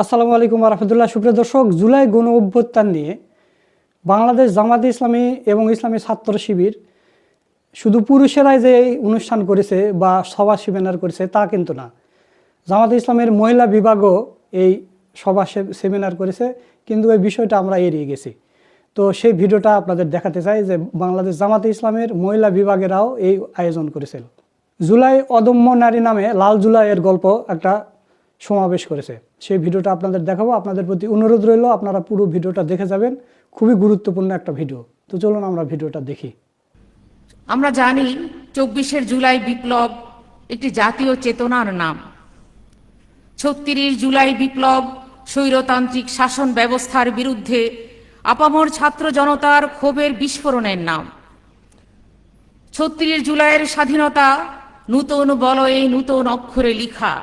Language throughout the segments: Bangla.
আসসালামু আলাইকুম রহমতুল্লাহ। সুপ্রিয় দর্শক, জুলাই গণ অভ্যুত্থান নিয়ে বাংলাদেশ জামাতে ইসলামী এবং ইসলামী ছাত্র শিবির শুধু পুরুষেরাই যে এই অনুষ্ঠান করেছে বা সভা সেমিনার করেছে তা কিন্তু না। জামাতে ইসলামের মহিলা বিভাগও এই সভা সেমিনার করেছে, কিন্তু এই বিষয়টা আমরা এড়িয়ে গেছি। তো সেই ভিডিওটা আপনাদের দেখাতে চাই যে বাংলাদেশ জামাতে ইসলামের মহিলা বিভাগেরাও এই আয়োজন করেছিল। জুলাই অদম্য নারী নামে লাল জুলাইয়ের গল্প একটা সমাবেশ করেছে। সেই ভিডিওটা আপনাদের দেখাবো। আপনাদের প্রতি অনুরোধ রইল আপনারা পুরো ভিডিওটা দেখে যাবেন, খুবই গুরুত্বপূর্ণ একটা ভিডিও। তো চলুন আমরা ভিডিওটা দেখি। আমরা জানি ২৪শে জুলাই বিপ্লব একটি জাতীয় চেতনার নাম। ৩৬ জুলাই বিপ্লব স্বৈরতান্ত্রিক শাসন ব্যবস্থার বিরুদ্ধে আপামর ছাত্র জনতার ক্ষোভের বিস্ফোরণের নাম। ৩৬ জুলাইয়ের স্বাধীনতা নূতন বলয়ে নূতন অক্ষরে লিখা।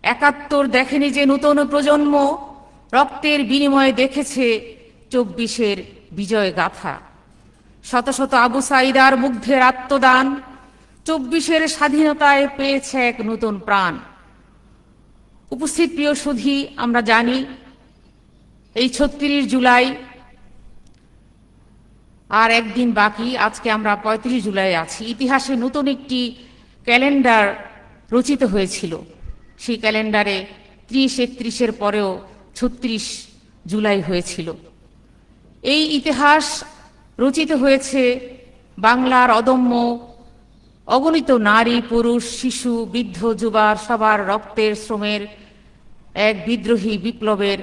৭১ দেখেনি যে নূতন প্রজন্ম, রক্তের বিনিময়ে দেখেছে ২৪শের বিজয় গাথা। শত শত আবু সাঈদার মুগ্ধের আত্মদান ২৪শের স্বাধীনতায় পেয়েছে এক নতুন প্রাণ। উপস্থিত প্রিয় সুধী, আমরা জানি এই ৩৬ জুলাই আর একদিন বাকি। আজকে আমরা ৩৫ জুলাই আছি। ইতিহাসে নতুন একটি ক্যালেন্ডার রচিত হয়েছিল। সেই ক্যালেন্ডারে ৩০-৩১-এর পরেও ৩৬ জুলাই হয়েছিল। এই ইতিহাস রচিত হয়েছে বাংলার অদম্য অগণিত নারী, পুরুষ, শিশু, বৃদ্ধ, যুবার সবার রক্তের শ্রমের এক বিদ্রোহী বিপ্লবের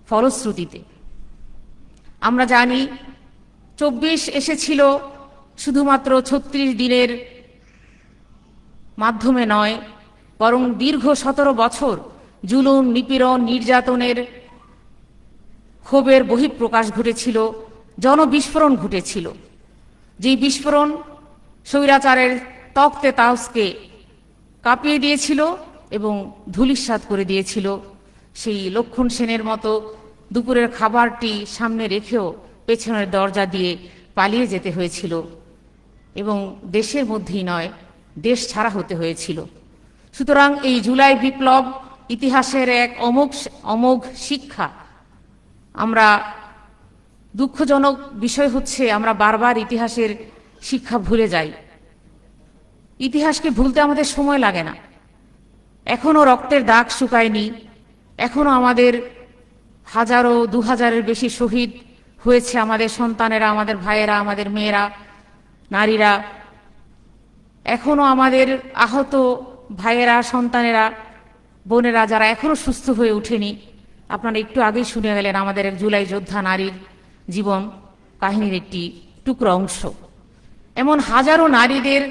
ফলশ্রুতিতে। আমরা জানি ২৪ এসেছিল শুধুমাত্র ৩৬ দিনের মাধ্যমে নয়, বরং দীর্ঘ ১৭ বছর জুলুম, নিপীড়ন, নির্যাতনের ক্ষোভের বহিঃপ্রকাশ ঘটেছিল, জনবিস্ফোরণ ঘটেছিল। যেই বিস্ফোরণ স্বৈরাচারের তখ্তে তাওসকে কাঁপিয়ে দিয়েছিল এবং ধূলিসাৎ করে দিয়েছিল। সেই লক্ষণ সেনের মতো দুপুরের খাবারটি সামনে রেখেও পেছনের দরজা দিয়ে পালিয়ে যেতে হয়েছিল এবং দেশের মধ্যেই নয়, দেশ ছাড়া হতে হয়েছিল। সুতরাং এই জুলাই বিপ্লব ইতিহাসের এক অমোঘ শিক্ষা। আমরা দুঃখজনক বিষয় হচ্ছে আমরা বারবার ইতিহাসের শিক্ষা ভুলে যাই। ইতিহাসকে ভুলতে আমাদের সময় লাগে না। এখনো রক্তের দাগ শুকায়নি। এখনো আমাদের হাজারো ২,০০০-এর বেশি শহীদ হয়েছে আমাদের সন্তানেরা, আমাদের ভাইয়েরা, আমাদের মেয়েরা, নারীরা। এখনো আমাদের আহত ভাইয়েরা, সন্তানেরা, বোনেরা যারা এখনো সুস্থ হয়ে ওঠেনি। আপনারা একটু আগেই শুনে গেলেন আমাদের এক জুলাই যোদ্ধা নারীর জীবন কাহিনীর একটি টুকরো অংশ। এমন হাজারো নারীদের,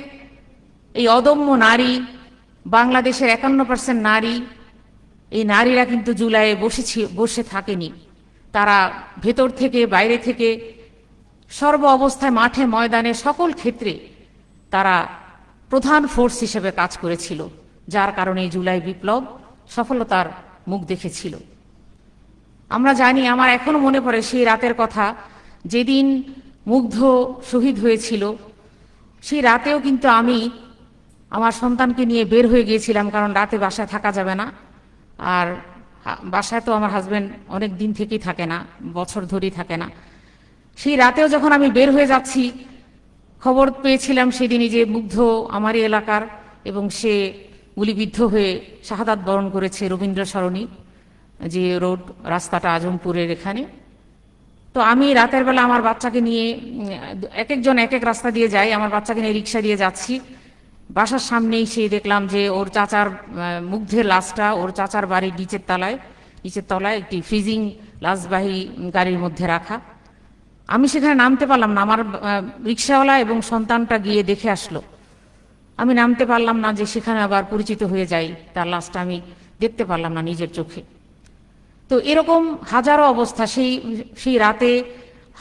এই অদম্য নারী, বাংলাদেশের ৫১% নারী, এই নারীরা কিন্তু জুলাইয়ে বসে থাকেনি। তারা ভেতর থেকে বাইরে থেকে সর্ব অবস্থায়, মাঠে ময়দানে, সকল ক্ষেত্রে তারা প্রধান ফোর্স হিসেবে কাজ করেছিল, যার কারণে জুলাই বিপ্লব সফলতার মুখ দেখেছিল। আমরা জানি, আমার এখনো মনে পড়ে সেই রাতের কথা, যেদিন মুগ্ধ শহীদ হয়েছিল। সেই রাতেও কিন্তু আমি আমার সন্তানকে নিয়ে বের হয়ে গিয়েছিলাম, কারণ রাতে বাসায় থাকা যাবে না। আর বাসায় তো আমার হাজব্যান্ড অনেক দিন থেকেই থাকে না, বছর ধরেই থাকে না। সেই রাতেও যখন আমি বের হয়ে যাচ্ছি, খবর পেয়েছিলাম সেদিনই যে মুগ্ধ আমারই এলাকার, এবং সে গুলিবিদ্ধ হয়ে শাহাদাত বরণ করেছে রবীন্দ্র সরণি যে রোড, রাস্তাটা আজমপুরের এখানে। তো আমি রাতের বেলা আমার বাচ্চাকে নিয়ে, এক একজন এক এক রাস্তা দিয়ে যাই, আমার বাচ্চাকে নিয়ে রিক্সা দিয়ে যাচ্ছি। বাসার সামনেই সেই দেখলাম যে ওর চাচার, মুগ্ধের লাশটা ওর চাচার বাড়ির নিচের তলায় একটি ফ্রিজিং লাশবাহী গাড়ির মধ্যে রাখা। আমি সেখানে নামতে পারলাম না। আমার রিক্সাওয়ালা এবং সন্তানটা গিয়ে দেখে আসলো। আমি নামতে পারলাম না, যে সেখানে আবার পরিচিত হয়ে যাই, তার লাশটা আমি দেখতে পারলাম না নিজের চোখে। তো এরকম হাজারো অবস্থা। সেই রাতে,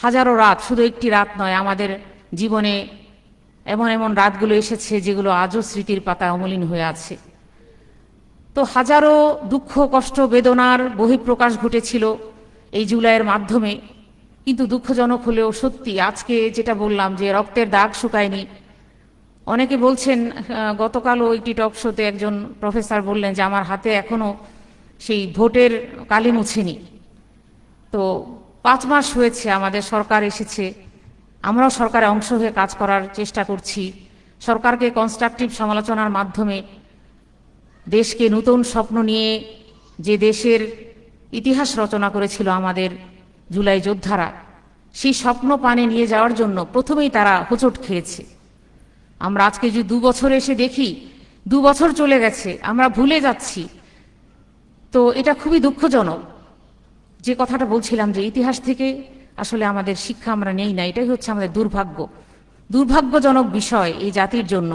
হাজারো রাত, শুধু একটি রাত নয়, আমাদের জীবনে এমন এমন রাতগুলো এসেছে যেগুলো আজও স্মৃতির পাতায় অমলিন হয়ে আছে। তো হাজারো দুঃখ, কষ্ট, বেদনার বহিঃপ্রকাশ ঘটেছিল এই জুলাইয়ের মাধ্যমে। কিন্তু দুঃখজনক হলেও সত্যি, আজকে যেটা বললাম যে রক্তের দাগ শুকায়নি। অনেকে বলছেন, গতকালও একটি টক শোতে একজন প্রফেসর বললেন যে আমার হাতে এখনো সেই ভোটের কালি মুছেনি। তো 5 মাস হয়েছে আমাদের সরকার এসেছে, আমরাও সরকারে অংশ হয়ে কাজ করার চেষ্টা করছি। সরকারকে কনস্ট্রাকটিভ সমালোচনার মাধ্যমে দেশকে নতুন স্বপ্ন নিয়ে যে দেশের ইতিহাস রচনা করেছিল আমাদের জুলাই যোদ্ধারা, সেই স্বপ্ন পানে নিয়ে যাওয়ার জন্য প্রথমেই তারা হোঁচট খেয়েছে। আমরা আজকে যদি 2 বছর এসে দেখি 2 বছর চলে গেছে, আমরা ভুলে যাচ্ছি। তো এটা খুবই দুঃখজনক। যে কথাটা বলছিলাম যে ইতিহাস থেকে আসলে আমাদের শিক্ষা আমরা নেই না, এটাই হচ্ছে আমাদের দুর্ভাগ্যজনক বিষয় এই জাতির জন্য।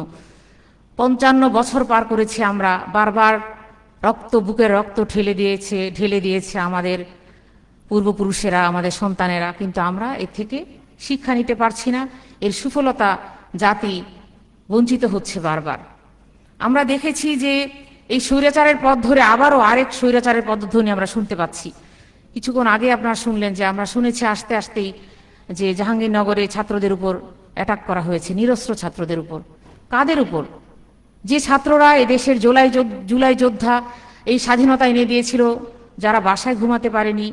55 বছর পার করেছি আমরা, বারবার বুকের রক্ত ঢেলে দিয়েছে আমাদের পূর্বপুরুষেরা, আমাদের সন্তানেরা, কিন্তু আমরা এর থেকে শিক্ষা নিতে পারছি না। এর সুফলতা জাতি বঞ্চিত হচ্ছে বারবার। আমরা দেখেছি যে এই স্বৈরাচারের পথ ধরে আবারও আরেক স্বৈরাচারের পদধ্বনি আমরা শুনতে পাচ্ছি। কিছুক্ষণ আগে আপনারা শুনলেন যে আমরা শুনেছি আস্তে আস্তেই যে জাহাঙ্গীরনগরে ছাত্রদের উপর অ্যাটাক করা হয়েছে, নিরস্ত্র ছাত্রদের উপর। কাদের উপর? যে ছাত্ররা এদেশের জুলাই যোদ্ধা, এই স্বাধীনতা এনে দিয়েছিল, যারা বাসায় ঘুমাতে পারেনি,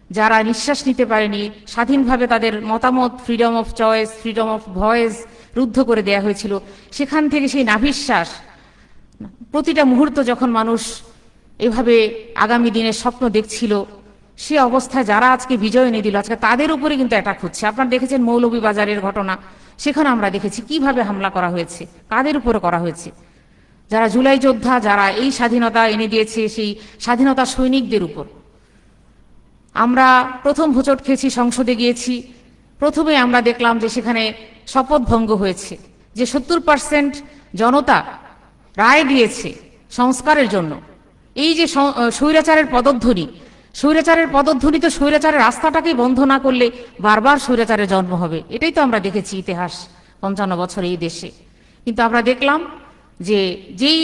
যারা নিঃশ্বাস নিতে পারেনি, স্বাধীনভাবে তাদের মতামত, freedom of choice, freedom of voice রুদ্ধ করে দেয়া হয়েছিল। সেখান থেকে সেই নাভিশ্বাস, প্রতিটা মুহূর্ত যখন মানুষ এভাবে আগামী দিনের স্বপ্ন দেখছিল, সে অবস্থায় যারা আজকে বিজয় এনে দিল, আজকে তাদের উপরে কিন্তু অ্যাটাক হচ্ছে। আপনারা দেখেছেন মৌলভীবাজারের ঘটনা, সেখানে আমরা দেখেছি কিভাবে হামলা করা হয়েছে, কাদের উপরে করা হয়েছে। যারা জুলাই যোদ্ধা, যারা এই স্বাধীনতা এনে দিয়েছে, সেই স্বাধীনতা সৈনিকদের উপর। আমরা প্রথম হোঁচট খেয়েছি, সংসদে গিয়েছি, প্রথমে আমরা দেখলাম যে সেখানে শপথ ভঙ্গ হয়েছে, যে 70% জনতা রায় দিয়েছে সংস্কারের জন্য। এই যে স্বৈরাচারের পদধ্বনি তো স্বৈরাচারের রাস্তাটাকেই বন্ধ না করলে বারবার স্বৈরাচারের জন্ম হবে। এটাই তো আমরা দেখেছি ইতিহাস 55 বছর এই দেশে। কিন্তু আমরা দেখলাম যে যেই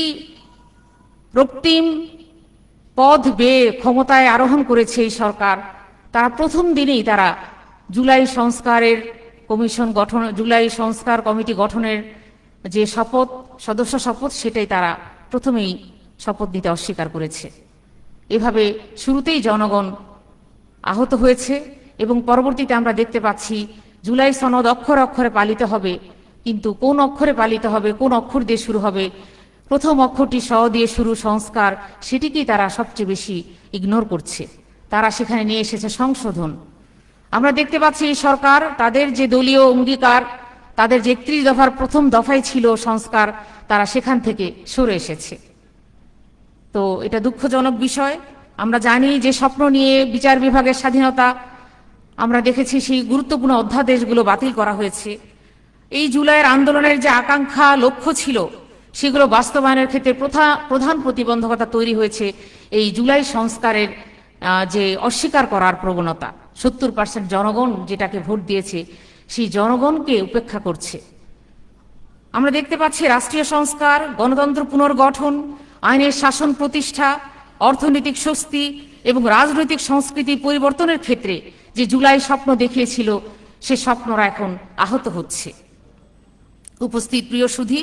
রক্তিম পথ বেয়ে ক্ষমতায় আরোহণ করেছে এই সরকার, তারা প্রথম দিনেই তারা জুলাই সংস্কার কমিটি গঠনের যে সদস্য শপথ, সেটাই তারা প্রথমেই শপথ নিতে অস্বীকার করেছে। এভাবে শুরুতেই জনগণ আহত হয়েছে এবং পরবর্তীতে আমরা দেখতে পাচ্ছি জুলাই সনদ অক্ষরে অক্ষরে পালিত হবে, কিন্তু কোন অক্ষরে পালিত হবে, কোন অক্ষর দিয়ে শুরু হবে, প্রথম অক্ষরটি স দিয়ে শুরু সংস্কার, সেটিকেই তারা সবচেয়ে বেশি ইগনোর করছে। তারা সেখানে নিয়ে এসেছে সংশোধন। আমরা দেখতে পাচ্ছি এই সরকার তাদের যে দলীয় অঙ্গীকার, তাদের যে 31 দফার প্রথম দফায় ছিল সংস্কার, তারা সেখান থেকে সরে এসেছে। তো এটা দুঃখজনক বিষয়। আমরা জানি যে স্বপ্ন নিয়ে বিচার বিভাগের স্বাধীনতা, আমরা দেখেছি সেই গুরুত্বপূর্ণ অধ্যাদেশগুলো বাতিল করা হয়েছে। এই জুলাইয়ের আন্দোলনের যে আকাঙ্ক্ষা, লক্ষ্য ছিল, সেগুলো বাস্তবায়নের ক্ষেত্রে প্রধান প্রতিবন্ধকতা তৈরি হয়েছে এই জুলাই সংস্কারের যে অস্বীকার করার প্রবণতা। 70% জনগণ যেটাকে ভোট দিয়েছে, সেই জনগণকে উপেক্ষা করছে। আমরা দেখতে পাচ্ছি রাষ্ট্রীয় সংস্কার, গণতন্ত্র পুনর্গঠন, আইনের শাসন প্রতিষ্ঠা, অর্থনৈতিক স্বস্তি এবং রাজনৈতিক সংস্কৃতি পরিবর্তনের ক্ষেত্রে যে জুলাই স্বপ্ন দেখিয়েছিল, সে স্বপ্নরা এখন আহত হচ্ছে। উপস্থিত প্রিয় সুধী,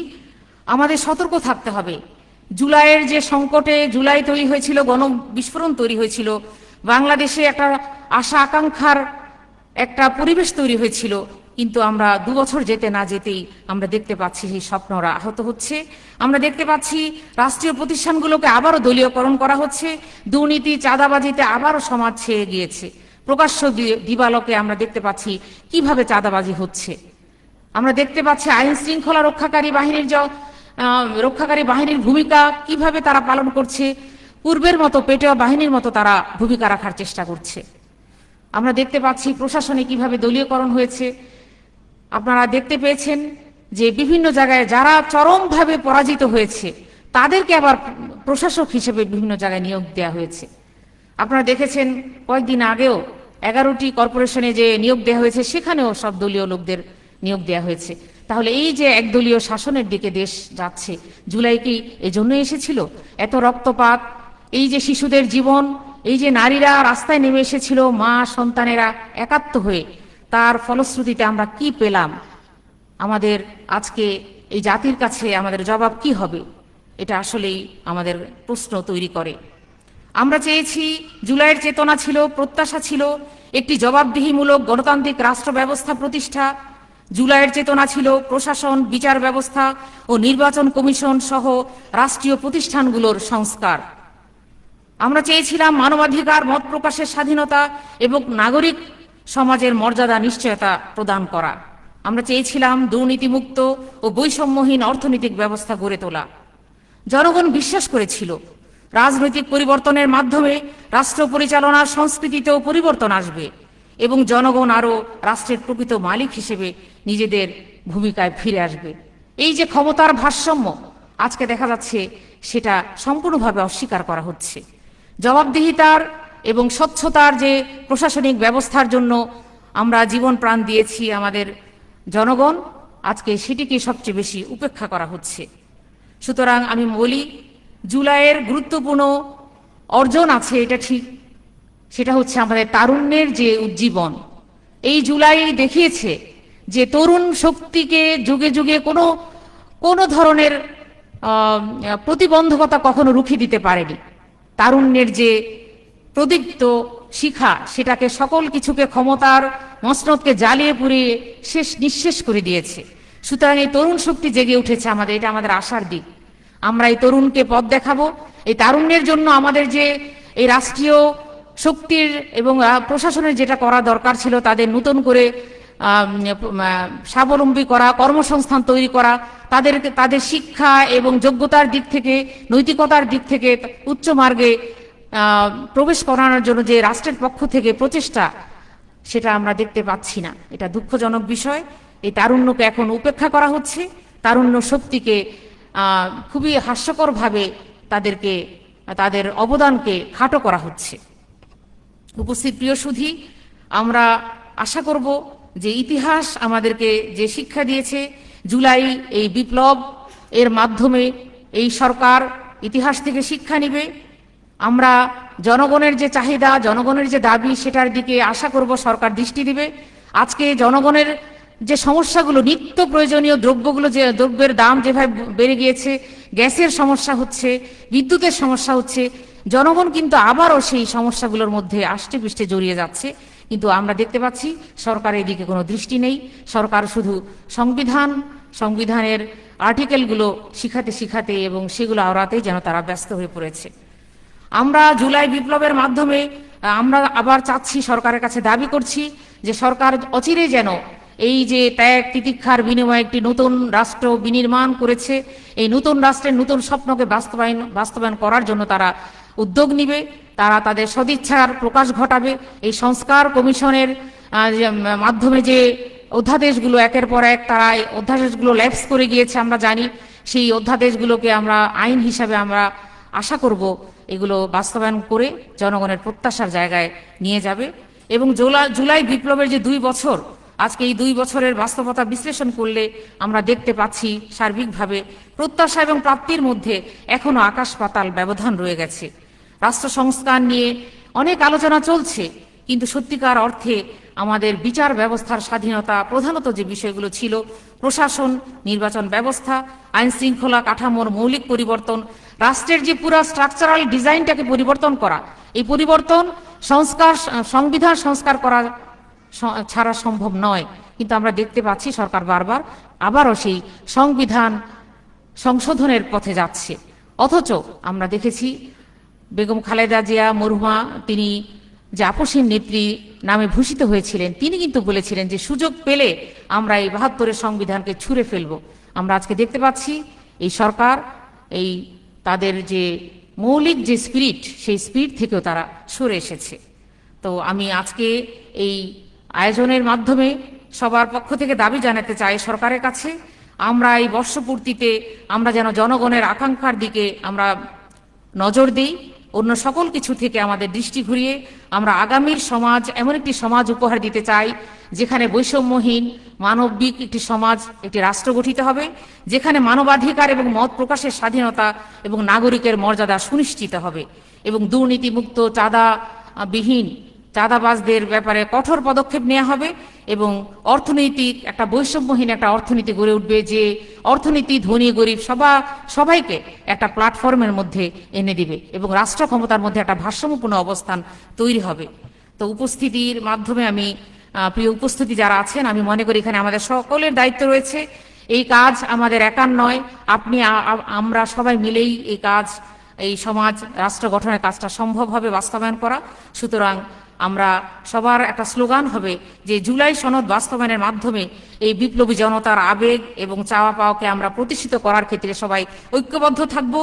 আমাদের সতর্ক থাকতে হবে। জুলাইয়ের যে সংকটে জুলাই তৈরি হয়েছিল, গণবিস্ফোরণ তৈরি হয়েছিল, বাংলাদেশে একটা আশা আকাঙ্ক্ষার একটা পরিবেশ তৈরি হয়েছিল, কিন্তু আমরা 2 বছর যেতে না যেতেই আমরা দেখতে পাচ্ছি সেই স্বপ্নরা আহত হচ্ছে। আমরা দেখতে পাচ্ছি রাষ্ট্রীয় প্রতিষ্ঠানগুলোকে আবারও দলীয়করণ করা হচ্ছে, দুর্নীতি চাঁদাবাজিতে আবারও সমাজ ছেয়ে গিয়েছে। প্রকাশ্য দিবালোকে আমরা দেখতে পাচ্ছি কিভাবে চাঁদাবাজি হচ্ছে। আমরা দেখতে পাচ্ছি আইন শৃঙ্খলা রক্ষাকারী বাহিনীর ভূমিকা কিভাবে তারা পালন করছে, পূর্বের মতো পেটোয়া বাহিনীর মতো তারা ভূমিকা রাখার চেষ্টা করছে। আমরা দেখতে পাচ্ছি প্রশাসনে কিভাবে দলীয়করণ হয়েছে। আপনারা দেখতে পেয়েছেন যে বিভিন্ন জায়গায় যারা চরমভাবে পরাজিত হয়েছে, তাদেরকে আবার প্রশাসক হিসেবে বিভিন্ন জায়গায় নিয়োগ দেওয়া হয়েছে। আপনারা দেখেছেন কয়েকদিন আগেও 11টি কর্পোরেশনে যে নিয়োগ দেওয়া হয়েছে, সেখানেও সব দলীয় লোকদের নিয়োগ দেওয়া হয়েছে। তাহলে এই যে একদলীয় শাসনের দিকে দেশ যাচ্ছে, জুলাই কি এজন্য এসেছিল? এত রক্তপাত, এই যে শিশুদের জীবন, এই যে নারীরা রাস্তায় নেমে এসেছিল, মা সন্তানেরা একাত্ম হয়ে, তার ফলশ্রুতিতে আমরা কি পেলাম? আমাদের আজকে এই জাতির কাছে আমাদের জবাব কি হবে? এটা আসলেই আমাদের প্রশ্ন তৈরি করে। আমরা চেয়েছি, জুলাইয়ের চেতনা ছিল, প্রত্যাশা ছিল একটি জবাবদিহিমূলক গণতান্ত্রিক রাষ্ট্র ব্যবস্থা প্রতিষ্ঠা। জুলাইয়ের চেতনা ছিল প্রশাসন, বিচার ব্যবস্থা ও নির্বাচন কমিশন সহ রাষ্ট্রীয় প্রতিষ্ঠানগুলোর সংস্কার। আমরা চেয়েছিলাম মানবাধিকার, মত প্রকাশের স্বাধীনতা এবং নাগরিক সমাজের মর্যাদা নিশ্চয়তা প্রদান করা। আমরা চেয়েছিলাম দুর্নীতিমুক্ত ও বৈষম্যহীন অর্থনৈতিক ব্যবস্থা গড়ে তোলা। জনগণ বিশ্বাস করেছিল রাজনৈতিক পরিবর্তনের মাধ্যমে রাষ্ট্র পরিচালনার সংস্কৃতিতেও পরিবর্তন আসবে এবং জনগণ আরও রাষ্ট্রের প্রকৃত মালিক হিসেবে নিজেদের ভূমিকায় ফিরে আসবে। এই যে ক্ষমতার ভারসাম্য আজকে দেখা যাচ্ছে, সেটা সম্পূর্ণভাবে অস্বীকার করা হচ্ছে। জবাবদিহিতার এবং স্বচ্ছতার যে প্রশাসনিক ব্যবস্থার জন্য আমরা জীবন প্রাণ দিয়েছি আমাদের জনগণ, আজকে সেটিকে সবচেয়ে বেশি উপেক্ষা করা হচ্ছে। সুতরাং আমি বলি, জুলাইয়ের গুরুত্বপূর্ণ অর্জন আছে, এটা ঠিক। সেটা হচ্ছে আমাদের তারুণ্যের যে উজ্জীবন। এই জুলাই দেখিয়েছে যে তরুণ শক্তিকে যুগে যুগে কোনো ধরনের প্রতিবন্ধকতা কখনো রুখে দিতে পারেনি। তারুণ্যের যে প্রদীপ্ত শিখা, সেটাকে সকল কিছুকে, ক্ষমতার মসনদকে জ্বালিয়ে পুড়িয়ে নিঃশেষ করে দিয়েছে। সুতরাং এই তরুণ শক্তি জেগে উঠেছে আমাদের, এটা আমাদের আশার দিক। আমরা এই তরুণকে পথ দেখাবো। এই তারুণ্যের জন্য আমাদের যে এই রাষ্ট্রীয় শক্তির এবং প্রশাসনের যেটা করা দরকার ছিল, তাদের নতুন করে স্বাবলম্বী করা, কর্মসংস্থান তৈরি করা, তাদের শিক্ষা এবং যোগ্যতার দিক থেকে, নৈতিকতার দিক থেকে উচ্চ মার্গে প্রবেশ করানোর জন্য যে রাষ্ট্রের পক্ষ থেকে প্রচেষ্টা, সেটা আমরা দেখতে পাচ্ছি না। এটা দুঃখজনক বিষয়। এই তারুণ্যকে এখন উপেক্ষা করা হচ্ছে। তারুণ্য শক্তিকে খুবই হাস্যকরভাবে তাদের অবদানকে খাটো করা হচ্ছে। উপস্থিত প্রিয় সুধী, আমরা আশা করব যে ইতিহাস আমাদেরকে যে শিক্ষা দিয়েছে, জুলাই এই বিপ্লব এর মাধ্যমে এই সরকার ইতিহাস থেকে শিক্ষা নিবে। আমরা জনগণের যে চাহিদা, জনগণের যে দাবি, সেটার দিকে আশা করব সরকার দৃষ্টি দিবে। আজকে জনগণের যে সমস্যাগুলো, নিত্য প্রয়োজনীয় দ্রব্যের দাম যেভাবে বেড়ে গিয়েছে, গ্যাসের সমস্যা হচ্ছে, বিদ্যুতের সমস্যা হচ্ছে, জনগণ কিন্তু আবারও সেই সমস্যাগুলোর মধ্যে আষ্টে পৃষ্ঠে জড়িয়ে যাচ্ছে। কিন্তু আমরা দেখতে পাচ্ছি সরকারের দিকে কোনো দৃষ্টি নেই। সরকার শুধু সংবিধানের আর্টিকেলগুলো শিখাতে এবং সেগুলো আওড়াতেই যেন তারা ব্যস্ত হয়ে পড়েছে। আমরা জুলাই বিপ্লবের মাধ্যমে আমরা আবার চাচ্ছি, সরকারের কাছে দাবি করছি যে সরকার অচিরেই যেন এই যে ত্যাগ তিতিক্ষার বিনিময়ে একটি নতুন রাষ্ট্র বিনির্মাণ করেছে, এই নতুন রাষ্ট্রের নতুন স্বপ্নকে বাস্তবায়ন করার জন্য তারা উদ্যোগ নিবে। তারা তাদের সদিচ্ছার প্রকাশ ঘটাবে। এই সংস্কার কমিশনের মাধ্যমে যে অধ্যাদেশগুলো একের পর এক তারা এই অধ্যাদেশগুলো ল্যাপস করে গিয়েছে, আমরা জানি। সেই অধ্যাদেশগুলোকে আমরা আইন হিসাবে আমরা আশা করব এগুলো বাস্তবায়ন করে জনগণের প্রত্যাশার জায়গায় নিয়ে যাবে। এবং জুলাই বিপ্লবের যে 2 বছর, আজকে এই 2 বছরের বাস্তবতা বিশ্লেষণ করলে আমরা দেখতে পাচ্ছি সার্বিকভাবে প্রত্যাশা এবং প্রাপ্তির মধ্যে এখনো আকাশ পাতাল ব্যবধান রয়ে গেছে। রাষ্ট্র সংস্কার নিয়ে অনেক আলোচনা চলছে, কিন্তু সত্যিকার অর্থে আমাদের বিচার ব্যবস্থার স্বাধীনতা, প্রধানত যে বিষয়গুলো ছিল, প্রশাসন, নির্বাচন ব্যবস্থা, আইন শৃঙ্খলা কাঠামোর মৌলিক পরিবর্তন, রাষ্ট্রের যে পুরো স্ট্রাকচারাল ডিজাইনটাকে পরিবর্তন করা, এই পরিবর্তন সংবিধান সংস্কার করা ছাড়া সম্ভব নয়। কিন্তু আমরা দেখতে পাচ্ছি সরকার বারবার আবারও সেই সংবিধান সংশোধনের পথে যাচ্ছে। অথচ আমরা দেখেছি বেগম খালেদা জিয়া মরহুমা, তিনি যে আপসীন নেত্রী নামে ভূষিত হয়েছিলেন, তিনি কিন্তু বলেছিলেন যে সুযোগ পেলে আমরা এই 72-এর সংবিধানকে ছুঁড়ে ফেলব। আমরা আজকে দেখতে পাচ্ছি এই সরকার এই তাদের যে মৌলিক যে স্পিরিট, সেই স্পিরিট থেকেও তারা সরে এসেছে। তো আমি আজকে এই আয়োজনের মাধ্যমে সবার পক্ষ থেকে দাবি জানাতে চাই সরকারের কাছে, আমরা এই বর্ষপূর্তিতে আমরা যেন জনগণের আকাঙ্ক্ষার দিকে আমরা নজর দিই, অন্য সকল কিছু থেকে আমাদের দৃষ্টি ঘুরিয়ে আমরা আগামীর সমাজ, এমন একটি সমাজ উপহার দিতে চাই যেখানে বৈষম্যহীন মানবিক একটি সমাজ, একটি রাষ্ট্র গঠিত হবে, যেখানে মানবাধিকার এবং মত প্রকাশের স্বাধীনতা এবং নাগরিকের মর্যাদা সুনিশ্চিত হবে এবং দুর্নীতিমুক্ত, চাঁদাবাজদের ব্যাপারে কঠোর পদক্ষেপ নেওয়া হবে এবং অর্থনৈতিক একটা বৈষম্যহীন একটা অর্থনীতি গড়ে উঠবে, যে অর্থনীতি ধনী গরিব সবাইকে একটা প্ল্যাটফর্মের মধ্যে এনে দিবে এবং রাষ্ট্র ক্ষমতার মধ্যে একটা ভারসাম্যপূর্ণ অবস্থান তৈরি হবে। তো উপস্থিতির মাধ্যমে আমি প্রিয় উপস্থিতি যারা আছেন, আমি মনে করি এখানে আমাদের সকলের দায়িত্ব রয়েছে। এই কাজ আমাদের একার নয়, আপনি আমরা সবাই মিলেই এই কাজ, এই সমাজ রাষ্ট্র গঠনের কাজটা সম্ভব হবে বাস্তবায়ন করা। সুতরাং আমরা সবার একটা স্লোগান হবে যে জুলাই সনদ বাস্তবায়নের মাধ্যমে এই বিপ্লবী জনতার আবেগ এবং চাওয়া পাওয়াকে আমরা প্রতিষ্ঠিত করার ক্ষেত্রে সবাই ঐক্যবদ্ধ থাকব।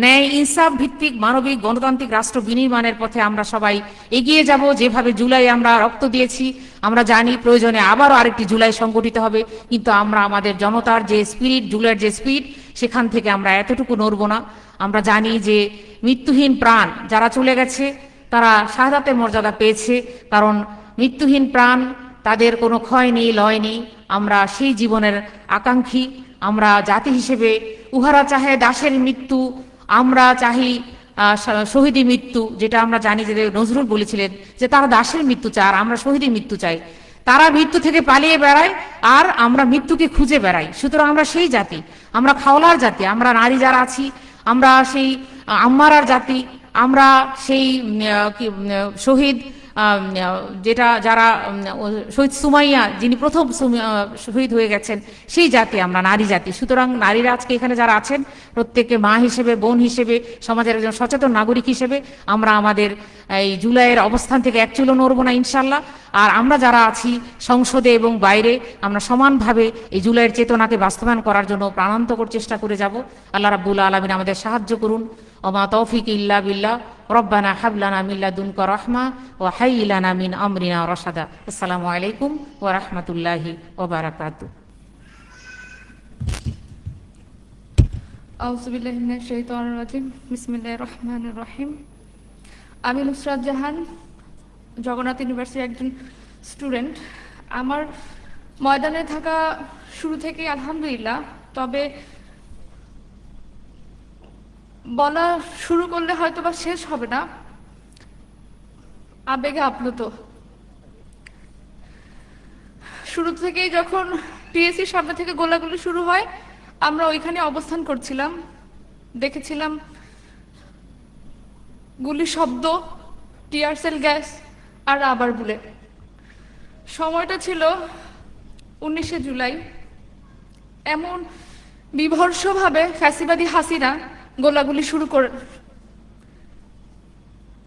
ন্যায় ইনসাফ ভিত্তিক মানবিক গণতান্ত্রিক রাষ্ট্র বিনির্মাণের পথে আমরা সবাই এগিয়ে যাব। যেভাবে জুলাই আমরা রক্ত দিয়েছি, আমরা জানি প্রয়োজনে আবারও আরেকটি জুলাই সংগঠিত হবে, কিন্তু আমরা আমাদের জনতার যে স্পিরিট, জুলাইয়ের যে স্পিরিট, সেখান থেকে আমরা এতটুকু নড়ব না। আমরা জানি যে মৃত্যুহীন প্রাণ যারা চলে গেছে তারা শাহাদাতের মর্যাদা পেয়েছে, কারণ মৃত্যুহীন প্রাণ তাদের কোনো ক্ষয় নেই, লয় নেই। আমরা সেই জীবনের আকাঙ্ক্ষী। আমরা জাতি হিসেবে উহারা চাহে দাসের মৃত্যু, আমরা চাহি শহীদি মৃত্যু, যেটা আমরা জানি যে নজরুল বলেছিলেন যে তারা দাসের মৃত্যু চায় আর আমরা শহীদি মৃত্যু চাই। তারা মৃত্যু থেকে পালিয়ে বেড়ায় আর আমরা মৃত্যুকে খুঁজে বেড়াই। সুতরাং আমরা সেই জাতি, আমরা খাওলার জাতি, আমরা নারী যারা আছি আমরা সেই আম্মারার জাতি, আমরা সেই শহীদ যেটা যারা শহীদ সুমাইয়া যিনি প্রথম শহীদ হয়ে গেছেন, সেই জাতি আমরা, নারী জাতি। সুতরাং নারীরা আজকে এখানে যারা আছেন প্রত্যেককে মা হিসেবে, বোন হিসেবে, সমাজের একজন সচেতন নাগরিক হিসেবে আমরা আমাদের এই জুলাইয়ের অবস্থান থেকে এক চুলো নড়ব না ইনশাল্লাহ। আর আমরা যারা আছি সংসদে এবং বাইরে, আমরা সমানভাবে এই জুলাইয়ের চেতনাকে বাস্তবায়ন করার জন্য প্রাণান্তকর চেষ্টা করে যাব। আল্লাহ রাব্বুল আলামিন আমাদের সাহায্য করুন। ওমা তৌফিক ইল্লা বিল্লাহ, রব্বানা হাব লানা মিন লাদুনকা রাহমা ওয়া হায়্যি লানা মিন আমরিনা রাশাদা। আসসালামু আলাইকুম ওয়া রাহমাতুল্লাহি ওয়া বারাকাতুহু। আউযু বিল্লাহি মিনাশ শাইতানির রাজিম। বিসমিল্লাহির রহমানির রহিম। আমি নুসরাত জাহান, জগন্নাথ ইউনিভার্সিটির একজন স্টুডেন্ট। আমার ময়দানে থাকা শুরু থেকেই আলহামদুলিল্লাহ, তবে বলা শুরু করলে হয়তো বা শেষ হবে না, আবেগে আপ্লুত। শুরু থেকেই যখন টিএসসির সামনে থেকে গোলাগুলি শুরু হয়, আমরা ওইখানে অবস্থান করছিলাম, দেখেছিলাম গুলির শব্দ, টিয়ারসেল গ্যাস আর রাবার বুলেট। সময়টা ছিল 19শে জুলাই। এমন বিভৎসভাবে ফ্যাসিবাদী হাসিনা গোলাগুলি শুরু করে।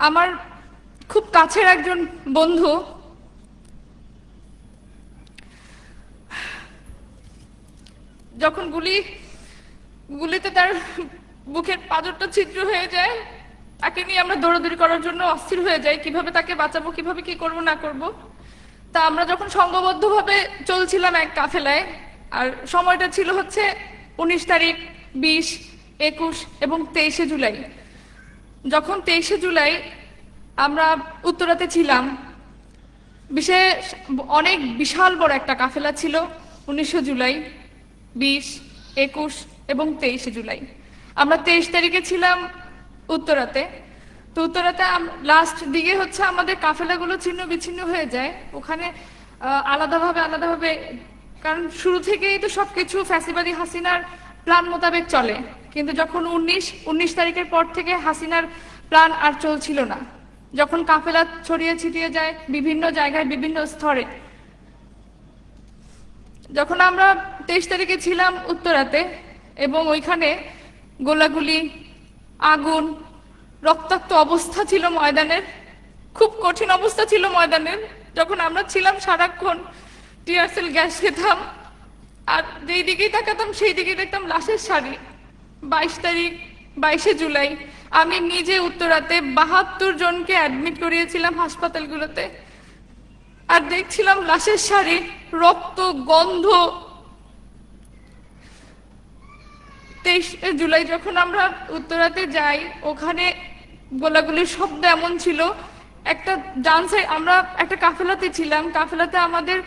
আমার খুব কাছের একজন বন্ধু যখন গুলিতে তার বুকের পাঁজরটা ছিদ্র হয়ে যায়, তাকে নিয়ে আমরা দৌড়াদৌড়ি করার জন্য অস্থির হয়ে যাই, কিভাবে তাকে বাঁচাবো, কিভাবে কি করব না করব। তা আমরা যখন সংঘবদ্ধভাবে চলছিলাম এক কাফেলায়, আর সময়টা ছিল হচ্ছে 19 তারিখ, 20, 21 এবং 23শে জুলাই। যখন 23শে জুলাই আমরা উত্তরাতে ছিলাম, অনেক বিশাল বড় একটা কাফেলা ছিল। 19শে জুলাই, 20, 21 এবং 23শে জুলাই। আমরা 23 তারিখে ছিলাম উত্তরাতে। তো উত্তরাতে লাস্ট দিকে হচ্ছে আমাদের কাফেলাগুলো ছিন্ন বিচ্ছিন্ন হয়ে যায় ওখানে আলাদাভাবে, কারণ শুরু থেকেই তো সবকিছু ফ্যাসিবাদী হাসিনার প্ল্যান মোতাবেক চলে। কিন্তু যখন 19 তারিখের পর থেকে হাসিনার প্ল্যান আর চলছিল না, যখন কাফেলা ছড়িয়ে ছিটিয়ে যায় বিভিন্ন জায়গায়, বিভিন্ন স্তরে, যখন আমরা 23 তারিখে ছিলাম উত্তরাতে এবং ওইখানে গোলাগুলি, আগুন, রক্তাক্ত অবস্থা ছিল ময়দানের, খুব কঠিন অবস্থা ছিল ময়দানের। যখন আমরা ছিলাম সারাক্ষণ টিয়ারসেল গ্যাস খেতাম, আর যেই দিকেই তাকাতাম সেই দিকেই দেখতাম লাশের সারি। 22 তারিখ, 22শে জুলাই আমি নিজে উত্তরাতে 72 জনকে অ্যাডমিট করিয়েছিলাম হাসপাতালগুলোতে, আর দেখছিলাম লাশের সারি, রক্ত, গন্ধ। 23শে জুলাই যখন আমরা উত্তরাতে যাই, ওখানে গোলাগুলির শব্দ এমন ছিল, একটা ডান সাইড, আমরা একটা কাফেলাতে ছিলাম, কাফেলাতে আমাদের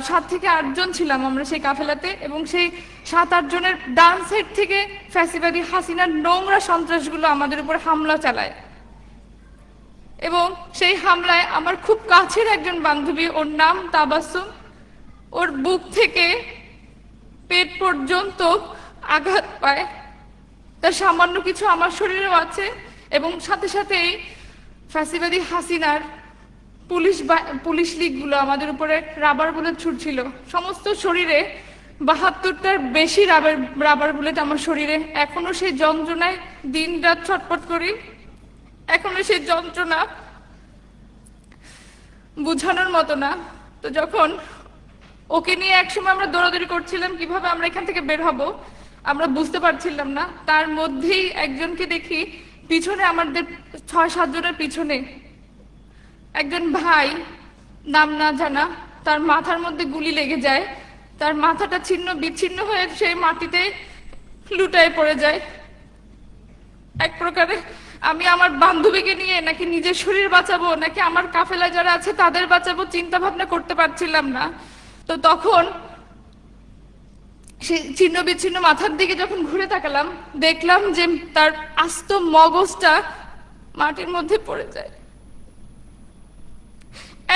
7 থেকে 8 জন ছিলাম আমরা সেই কাফেলাতে, এবং সেই 7-8 জনের ডান সাইড থেকে ফ্যাসিবাদী হাসিনার নোংরা সন্ত্রাসগুলো আমাদের উপর হামলা চালায়। এবং সেই হামলায় আমার খুব কাছের একজন বান্ধবী, ওর নাম তাবাসসুম, ওর বুক থেকে পেট পর্যন্ত আঘাত পায়। তার সামান্য কিছু আমার শরীরেও আছে এবং সাথে সাথেই ফ্যাসিবাদী হাসিনার পুলিশ লীগগুলো আমাদের উপরে রাবার বুলেট ছুটছিল। সমস্ত শরীরে ৭২টার বেশি রাবার বুলেট আমার শরীরে। এখনো সেই যন্ত্রণায় দিন রাত ছটফট করি। এখনো সেই যন্ত্রণা বুঝানোর মতো না। তো যখন ওকে নিয়ে একসময় আমরা দৌড়াদৌড়ি করছিলাম কিভাবে আমরা এখান থেকে বের হব, আমরা বুঝতে পারছিলাম না। তার মধ্যেই একজনকে দেখি পিছনে, আমাদের ৬-৭ জনের পিছনে একজন ভাই, নাম না জানা, তার মাথার মধ্যে গুলি লেগে যায়। তার মাথাটা ছিন্ন বিচ্ছিন্ন হয়ে সেই মাটিতে লুটায় পড়ে যায়। এক প্রকারে আমি আমার বান্ধবীকে নিয়ে নাকি নিজের শরীর বাঁচাবো নাকি আমার কাফেলা যারা আছে তাদের বাঁচাবো চিন্তা ভাবনা করতে পারছিলাম না। তো তখন সে ছিন্ন বিচ্ছিন্ন মাথার দিকে যখন ঘুরে তাকালাম, দেখলাম যে তার আস্ত মগজটা মাটির মধ্যে পড়ে যায়।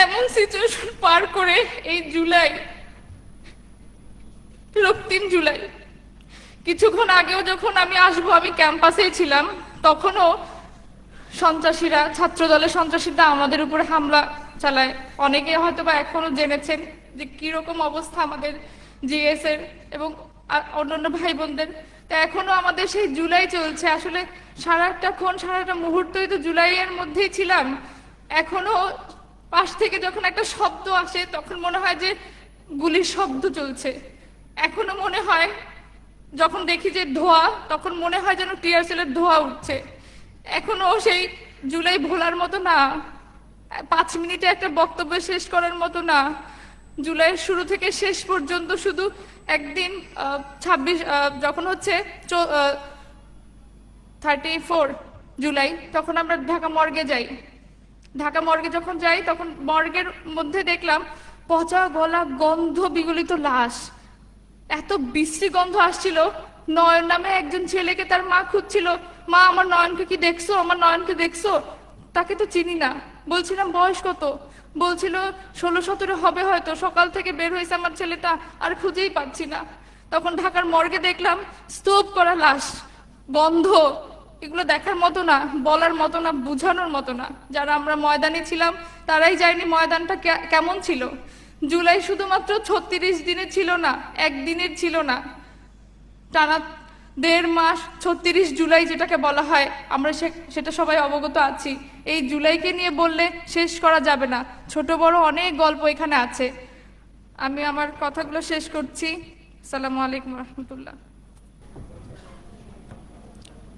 এমন সিচুয়েশন পার করে এই জুলাই, রক্তিম জুলাই, কিছুক্ষণ আগেও যখন আমি আসবো, আমি ক্যাম্পাসেই ছিলাম, তখনও সন্ত্রাসীরা, ছাত্র দলের সন্ত্রাসীরা আমাদের উপরে হামলা চালায়। অনেকে হয়তো বা এখনো জেনেছেন যে কিরকম অবস্থা আমাদের জিএস এর এবং অন্যান্য ভাই বোনদের। তো এখনো আমাদের সেই জুলাই চলছে। আসলে সারাটা মুহূর্তই তো জুলাইয়ের মধ্যেই ছিলাম। এখনো পাশ থেকে যখন একটা শব্দ আসে তখন মনে হয় যে গুলির শব্দ চলছে। এখনো মনে হয়, যখন দেখি যে ধোঁয়া, তখন মনে হয় যেন টিয়ার সেলের ধোঁয়া উঠছে। এখনো সেই জুলাই ভোলার মতো না, 5 মিনিটে একটা বক্তব্য শেষ করার মতো না। জুলাইয়ের শুরু থেকে শেষ পর্যন্ত শুধু একদিন 26 যখন হচ্ছে 34 জুলাই, তখন আমরা ঢাকা মর্গে যাই। ঢাকা মর্গে যখন যাই তখন মর্গের মধ্যে দেখলাম পচা গলা, গন্ধ বিগলিত লাশ। এত বিশ্রী গন্ধ আসছিল। নয়ন নামে একজন ছেলেকে তার মা খুঁজছিল, মা আমার নয়নকে কি দেখছো, আমার নয়নকে দেখছো? তাকে তো চিনি না। বলছিলাম বয়স কত? বলছিল 16-17 হবে হয়তো। সকাল থেকে বের হয়েছে আমার ছেলেটা, আর খুঁজেই পাচ্ছি না। তখন ঢাকার মর্গে দেখলাম স্তূপ করা লাশ, গন্ধ। এগুলো দেখার মতো না, বলার মতো না, বুঝানোর মতো না। যারা আমরা ময়দানে ছিলাম তারাই জানি ময়দানটা কেমন ছিল। জুলাই শুধুমাত্র 36 দিনের ছিল না, একদিনের ছিল না, টানা 1.5 মাস 36 জুলাই যেটাকে বলা হয়, আমরা সেটা সবাই অবগত আছি। এই জুলাইকে নিয়ে বললে শেষ করা যাবে না। ছোট বড় অনেক গল্প এখানে আছে। আমি আমার কথাগুলো শেষ করছি। আসসালামু আলাইকুম রহমতুল্লাহ।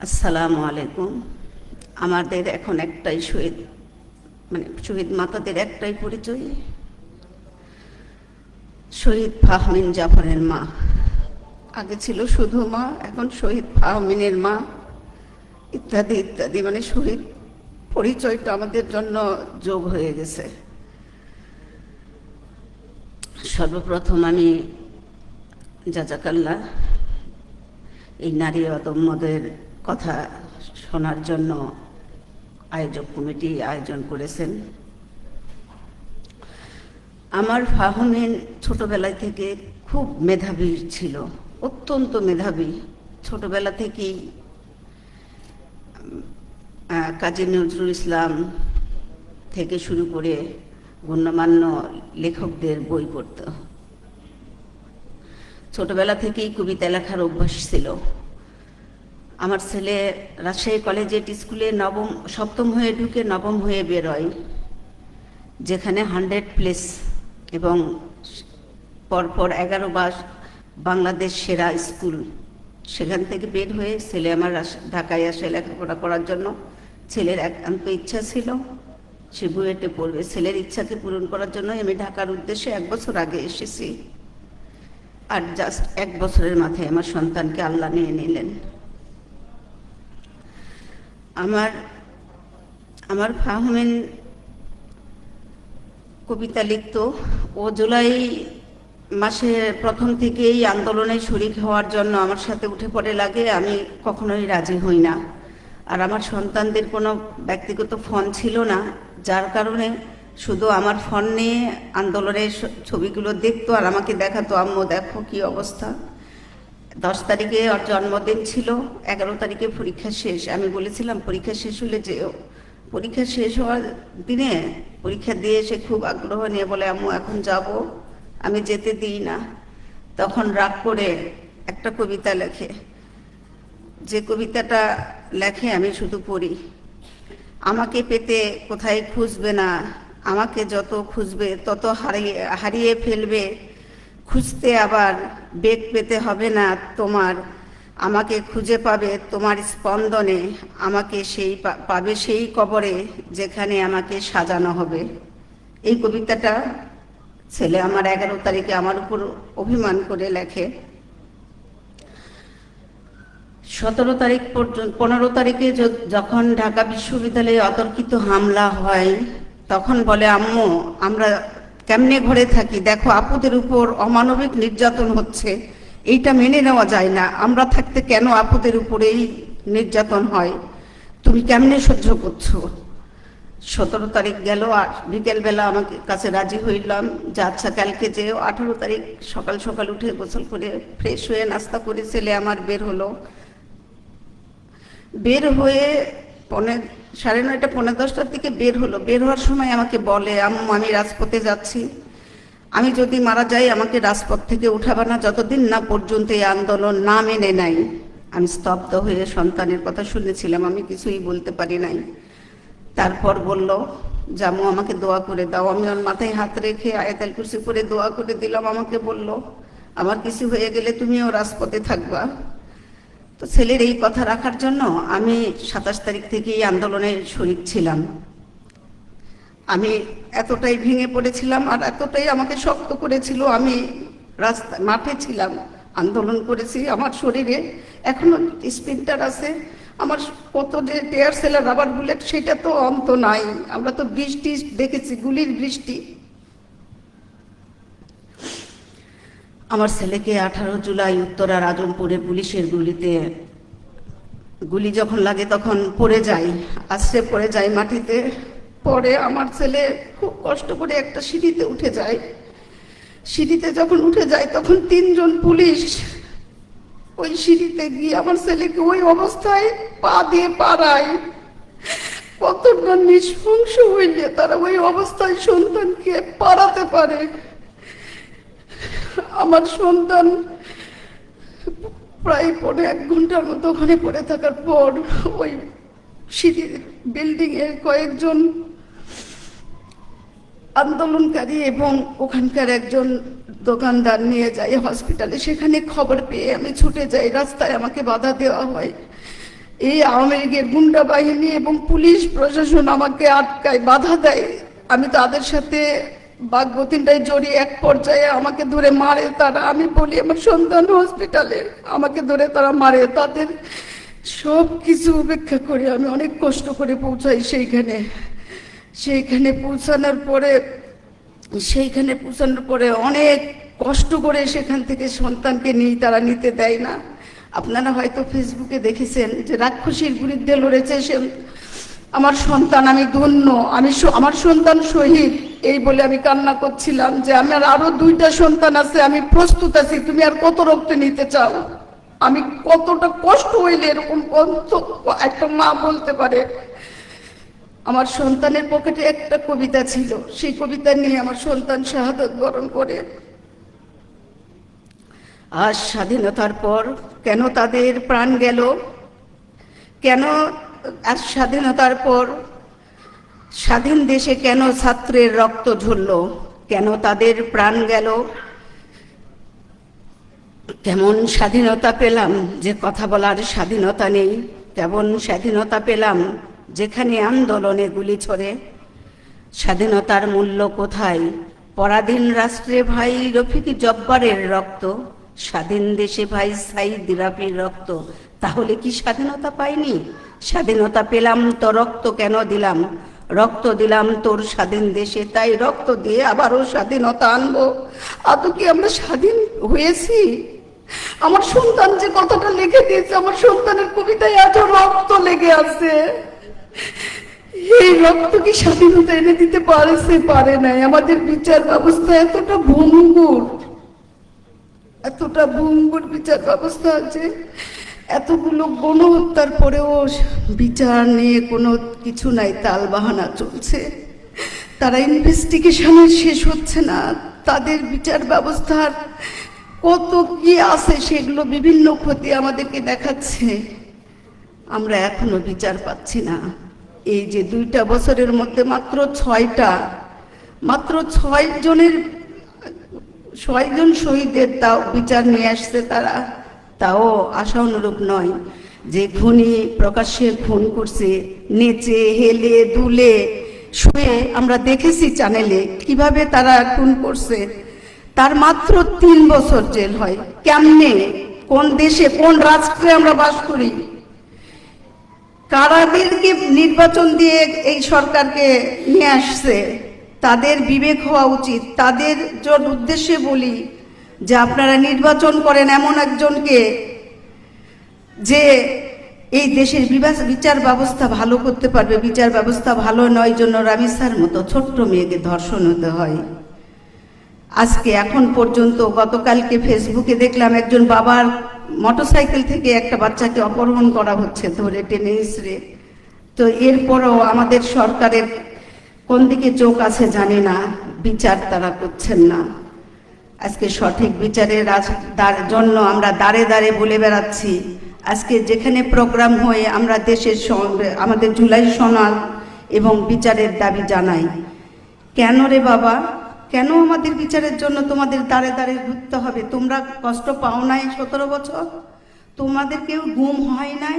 আসসালামু আলাইকুম। আমাদের এখন একটাই শহীদ, শহীদ মাতাদের একটাই পরিচয়, শহীদ ফাহমিন জাফরের মা। আগে ছিল শুধু মা, এখন শহীদ ফাহমিনের মা, ইত্যাদি ইত্যাদি। শহীদ পরিচয়টা আমাদের জন্য যোগ হয়ে গেছে। সর্বপ্রথম আমি জাজাকাল্লাহ এই নারী অদম্যদের কথা শোনার জন্য আয়োজক কমিটি আয়োজন করেছেন। আমার ফাহমিন ছোটবেলা থেকে খুব মেধাবী ছিল, অত্যন্ত মেধাবী। ছোটবেলা থেকেই কাজী নজরুল ইসলাম থেকে শুরু করে গণ্যমান্য লেখকদের বই পড়ত। ছোটবেলা থেকেই কবিতা লেখার অভ্যাস ছিল। আমার ছেলে রাজশাহী কলেজিয়েট স্কুলে সপ্তম হয়ে ঢুকে নবম হয়ে বেরোয়, যেখানে 100 প্লেস এবং পরপর 11 বার বাংলাদেশ সেরা স্কুল। সেখান থেকে বের হয়ে ছেলে আমার ঢাকায় আসে লেখাপড়া করার জন্য। ছেলের একান্ত ইচ্ছা ছিল সে বুয়েটে পড়বে। ছেলের ইচ্ছাকে পূরণ করার জন্য আমি ঢাকার উদ্দেশ্যে 1 বছর আগে এসেছি। আর জাস্ট 1 বছরের মাথায় আমার সন্তানকে আল্লাহ নিয়ে নিলেন। আমার ফাহমিন কবিতা লিখত। ও জুলাই মাসে প্রথম থেকেই আন্দোলনে শরিক হওয়ার জন্য আমার সাথে উঠে পড়ে লাগে। আমি কখনোই রাজি হই না। আর আমার সন্তানদের কোনো ব্যক্তিগত ফোন ছিল না, যার কারণে শুধু আমার ফোন নিয়ে আন্দোলনের ছবিগুলো দেখতো আর আমাকে দেখাতো, আম্মু দেখো কি অবস্থা। 10 তারিখে ওর জন্মদিন ছিল, 11 তারিখে পরীক্ষা শেষ। আমি বলেছিলাম পরীক্ষা শেষ হলে যেও। পরীক্ষা শেষ হওয়ার দিনে পরীক্ষা দিয়ে এসে খুব আগ্রহ নিয়ে বলে, আম্মু এখন যাব। আমি যেতে দিই না। তখন রাগ করে একটা কবিতা লেখে, যে কবিতাটা লেখে আমি শুধু পড়ি। আমাকে পেতে কোথায় খুঁজবে না, আমাকে যত খুঁজবে তত হারিয়ে ফেলবে। খুঁজতে আবার বেগ পেতে হবে না তোমার, আমাকে খুঁজে পাবে তোমার স্পন্দনে, আমাকে পাবে সেই কবরে যেখানে আমাকে সাজানো হবে। এই কবিতাটা ছেলে আমার 11 তারিখে আমার উপর অভিমান করে লেখে। 17 তারিখ পর্যন্ত 15 তারিখে যখন ঢাকা বিশ্ববিদ্যালয়ে অতর্কিত হামলা হয়, তখন বলে, আম্মু আমরা কেমনে ঘরে থাকি, দেখো আপুদের উপর অমানবিক নির্যাতন হচ্ছে, এইটা মেনে নেওয়া যায় না। আমরা থাকতে কেন আপুদের উপর এই নির্যাতন হয়, তুমি কেমনে সহ্য করছো। 17 তারিখ গেল, আর বিকেলবেলা আমাকে কাছে রাজি হইলাম যে আচ্ছা কালকে যেও। 18 তারিখ সকাল সকাল উঠে গোসল করে ফ্রেশ হয়ে নাস্তা করে ছেলে আমার বের হলো। বের হয়ে 9:30 10:30 দিকে বের হলো। বের হওয়ার সময় আমাকে বলে, আম্মু আমি রাজপথে যাচ্ছি, আমি যদি মারা যাই আমাকে রাজপথ থেকে উঠাবা না যতদিন না পর্যন্ত এই আন্দোলন না মেনে নাই। আমি স্তব্ধ হয়ে সন্তানের কথা শুনেছিলাম, আমি কিছুই বলতে পারি নাই। তারপর বলল, জামু আমাকে দোয়া করে দাও। আমি ওর মাথায় হাত রেখে আয়াতুল কুরসি করে দোয়া করে দিলাম। আমাকে বলল, আমার কিছু হয়ে গেলে তুমিও রাজপথে থাকবা। তো ছেলের এই কথা রাখার জন্য আমি 27 তারিখ থেকেই আন্দোলনে শরীক ছিলাম। আমি এতটাই ভেঙে পড়েছিলাম আর এতটাই আমাকে শক্ত করেছিল, আমি মাঠে ছিলাম, আন্দোলন করেছি। আমার শরীরে এখনো স্পিনটার আছে, আমার কত যে টেয়ার সেলার রাবার বুলেট সেটা তো অন্ত নাই। আমরা তো বৃষ্টি দেখেছি, গুলির বৃষ্টি। আমার ছেলেকে 18 জুলাই উত্তরার আজমপুরে পুলিশের গুলি যখন লাগে তখন পড়ে যায়, আশ্রে পড়ে যায় মাটিতে। পরে আমার ছেলে খুব কষ্ট করে একটা সিঁড়িতে উঠে যায়। সিঁড়িতে যখন উঠে যায় তখন 3 জন পুলিশ ওই সিঁড়িতে গিয়ে আমার ছেলেকে ওই অবস্থায় পা দিয়ে পাড়ায়। কতটা নৃশংস হইলে তারা ওই অবস্থায় সন্তানকে পাড়াতে পারে। আমার সন্তান প্রায় 1.5 ঘন্টার মতো ওখানে পড়ে থাকার পর ওই সিঁড়ির বিল্ডিং এর কয়েকজন আন্দোলনকারী এবং ওখানকার একজন দোকানদার নিয়ে যায় হসপিটালে। সেখানে খবর পেয়ে আমি ছুটে যাই, রাস্তায় আমাকে বাধা দেওয়া হয়। এই আওয়ামী লীগের গুন্ডা বাহিনী এবং পুলিশ প্রশাসন আমাকে আটকায়, বাধা দেয়। আমি তাদের সাথে বাগবতিনটাই জড়িয়ে এক পর্যায়ে আমাকে ধরে মারে তারা। আমি বলি আমার সন্তান হসপিটালে, আমাকে ধরে তারা মারে। তাদের সব কিছু উপেক্ষা করে আমি অনেক কষ্ট করে পৌঁছাই সেইখানে পৌঁছানোর পরে অনেক কষ্ট করে সেখান থেকে সন্তানকে নিয়ে তারা নিতে দেয় না। আপনারা হয়তো ফেসবুকে দেখেছেন যে রাক্ষসীর বিরুদ্ধে লড়েছে সে আমার সন্তান। আমি ধন্য, আমার সন্তান শহীদ এই বলে আমি কান্না করছিলাম যে আমার আরো 2টা সন্তান আছে, আমি প্রস্তুত আছি, তুমি আর কত রক্ত নিতে চাও। আমি কতটা কষ্ট হইলে এরকম একটা মা বলতে পারে। আমার সন্তানের পকেটে একটা কবিতা ছিল, সেই কবিতা নিয়ে আমার সন্তান শাহাদাত বরণ করে। আজ স্বাধীনতার পর কেন তাদের প্রাণ গেল, কেন আজ স্বাধীনতার পর স্বাধীন দেশে কেন ছাত্রের রক্ত ঝরল, কেন তাদের প্রাণ গেল। কেমন স্বাধীনতা পেলাম যে কথা বলার স্বাধীনতা নেই, কেমন স্বাধীনতা পেলাম যেখানে আন্দোলনে গুলি ছড়ে। স্বাধীনতার মূল্য কোথায়, পরাধীন রাষ্ট্রে ভাই রফিক জব্বারের রক্ত, স্বাধীন দেশে ভাই সাইদ রাফির রক্ত। তাহলে কি স্বাধীনতা পাইনি? স্বাধীনতা পেলাম তো রক্ত কেন দিলাম, রক্ত দিলাম তোর স্বাধীন দেশে, তাই রক্ত দিয়ে আবারও স্বাধীনতা আনবো। আদৌ কি আমরা স্বাধীন হয়েছি? আমার সন্তান যে কথাটা লিখে দিয়েছে, আমার সন্তানের কবিতায় আজও রক্ত লেগে আছে। এই রক্ত কি স্বাধীনতা এনে দিতে পারেছে? পারে নাই। আমাদের বিচার ব্যবস্থা এতটা ভঙ্গুর, এতটা ভঙ্গুর বিচার ব্যবস্থা আছে। এতগুলো গণহত্যার পরেও বিচার নিয়ে কোনো কিছু নাই, তালবাহানা চলছে। তারা ইনভেস্টিগেশনের শেষ হচ্ছে না। তাদের বিচার ব্যবস্থার কত কি আছে সেগুলো বিভিন্ন ক্ষতি আমাদেরকে দেখাচ্ছে। আমরা এখনো বিচার পাচ্ছি না। এই যে 2টা বছরের মধ্যে মাত্র 6 জন শহীদের তাও বিচার নিয়ে আসছে তারা, তাও আশা অনুরূপ নয়। যে খুনি প্রকাশ্যে খুন করছে, নেচে হেলে দুলে শুয়ে আমরা দেখেছি চ্যানেলে কিভাবে তারা খুন করছে, তার মাত্র 3 বছর জেল হয়। কেমনে, কোন দেশে, কোন রাষ্ট্রে আমরা বাস করি? কারাদেরকে নির্বাচন দিয়ে এই সরকারকে নিয়ে আসছে, তাদের বিবেক হওয়া উচিত। তাদের উদ্দেশ্যে বলি যে আপনারা নির্বাচন করেন এমন একজনকে যে এই দেশের বিচার ব্যবস্থা ভালো করতে পারবে। বিচার ব্যবস্থা ভালো নয় জন্য রামিসার মতো ছোট্ট মেয়েকে ধর্ষণ হতে হয়। আজকে এখন পর্যন্ত, গতকালকে ফেসবুকে দেখলাম একজন বাবার মোটরসাইকেল থেকে একটা বাচ্চাকে অপহরণ করা হচ্ছে ধরে টেনে হিঁচড়ে। তো এরপরও আমাদের সরকারের কোন দিকে চোখ আছে জানি না, বিচার তারা করছেন না। আজকে সঠিক বিচারের জন্য আমরা দাঁড়ে দাঁড়ে বলে বেড়াচ্ছি। আজকে যেখানে প্রোগ্রাম হয়ে আমরা দেশের আমাদের জুলাই সনদ এবং বিচারের দাবি জানাই। কেন রে বাবা, কেন আমাদের বিচারের জন্য তোমাদের দাঁড়ে দাঁড়ে ঘুরতে হবে? তোমরা কষ্ট পাও নাই 17 বছর? তোমাদের কেউ গুম হয় নাই?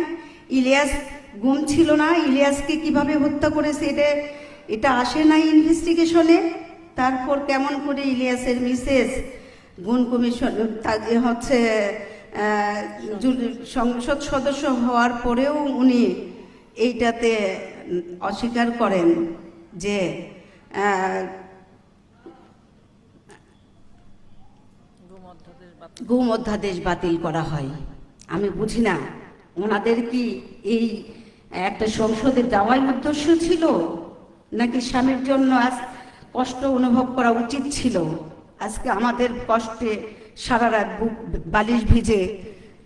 ইলিয়াস গুম ছিল না? ইলিয়াসকে কিভাবে হত্যা করেছে এটা আসে নাই ইনভেস্টিগেশনে? তারপর কেমন করে ইলিয়াসের মিসেস গুম কমিশন হচ্ছে সংসদ সদস্য হওয়ার পরেও উনি এইটাতে অস্বীকার করেন যে গুম অধ্যাদেশ বাতিল করা হয়। আমি বুঝি না ওনাদের কি এই একটা সংসদে যাওয়াই উদ্দেশ্য ছিল, নাকি স্বামীর জন্য আজ কষ্ট অনুভব করা উচিত ছিল? আজকে আমাদের কষ্টে সারা রাত বুক বালিশ ভিজে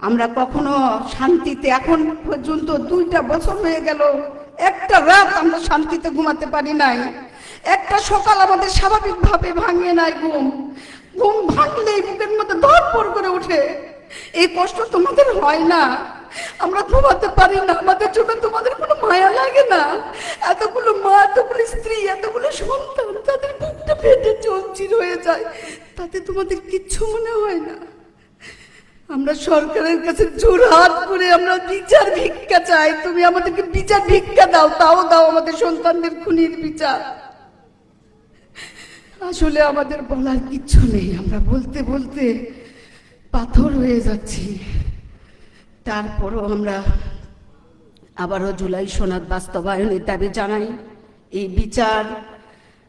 আমরা কখনো শান্তিতে, এখন পর্যন্ত 2টা বছর হয়ে গেল, একটা রাত আমরা শান্তিতে ঘুমাতে পারি নাই। একটা সকাল আমাদের স্বাভাবিকভাবে ভাঙিয়ে নাই ঘুম ভাঙলেই বুকের মধ্যে ধরপড় করে উঠে। এই কষ্ট তোমাদের হয় না? আমরা ঘুমাতে পারি না, আমাদের জন্য তোমাদের কোনো মায়া লাগে না? এতগুলো মা, এতগুলো স্ত্রী, এতগুলো সন্তান, তাদের বুকটা ফেটে চৌচির হয়ে যায়, তাতে তোমাদের কিচ্ছু মনে হয় না? আমরা সরকারের কাছে জোর হাত করে আমরা বিচার ভিক্ষা চাই। তুমি আমাদেরকে বিচার ভিক্ষা দাও, তাও দাও আমাদের সন্তানদের খুনির বিচার। আসলে আমাদের বলার কিচ্ছু নেই, আমরা বলতে বলতে পাথর হয়ে যাচ্ছি। তারপরও আমরা আবারও জুলাই সনদ বাস্তবায়নের দাবি জানাই। এই বিচার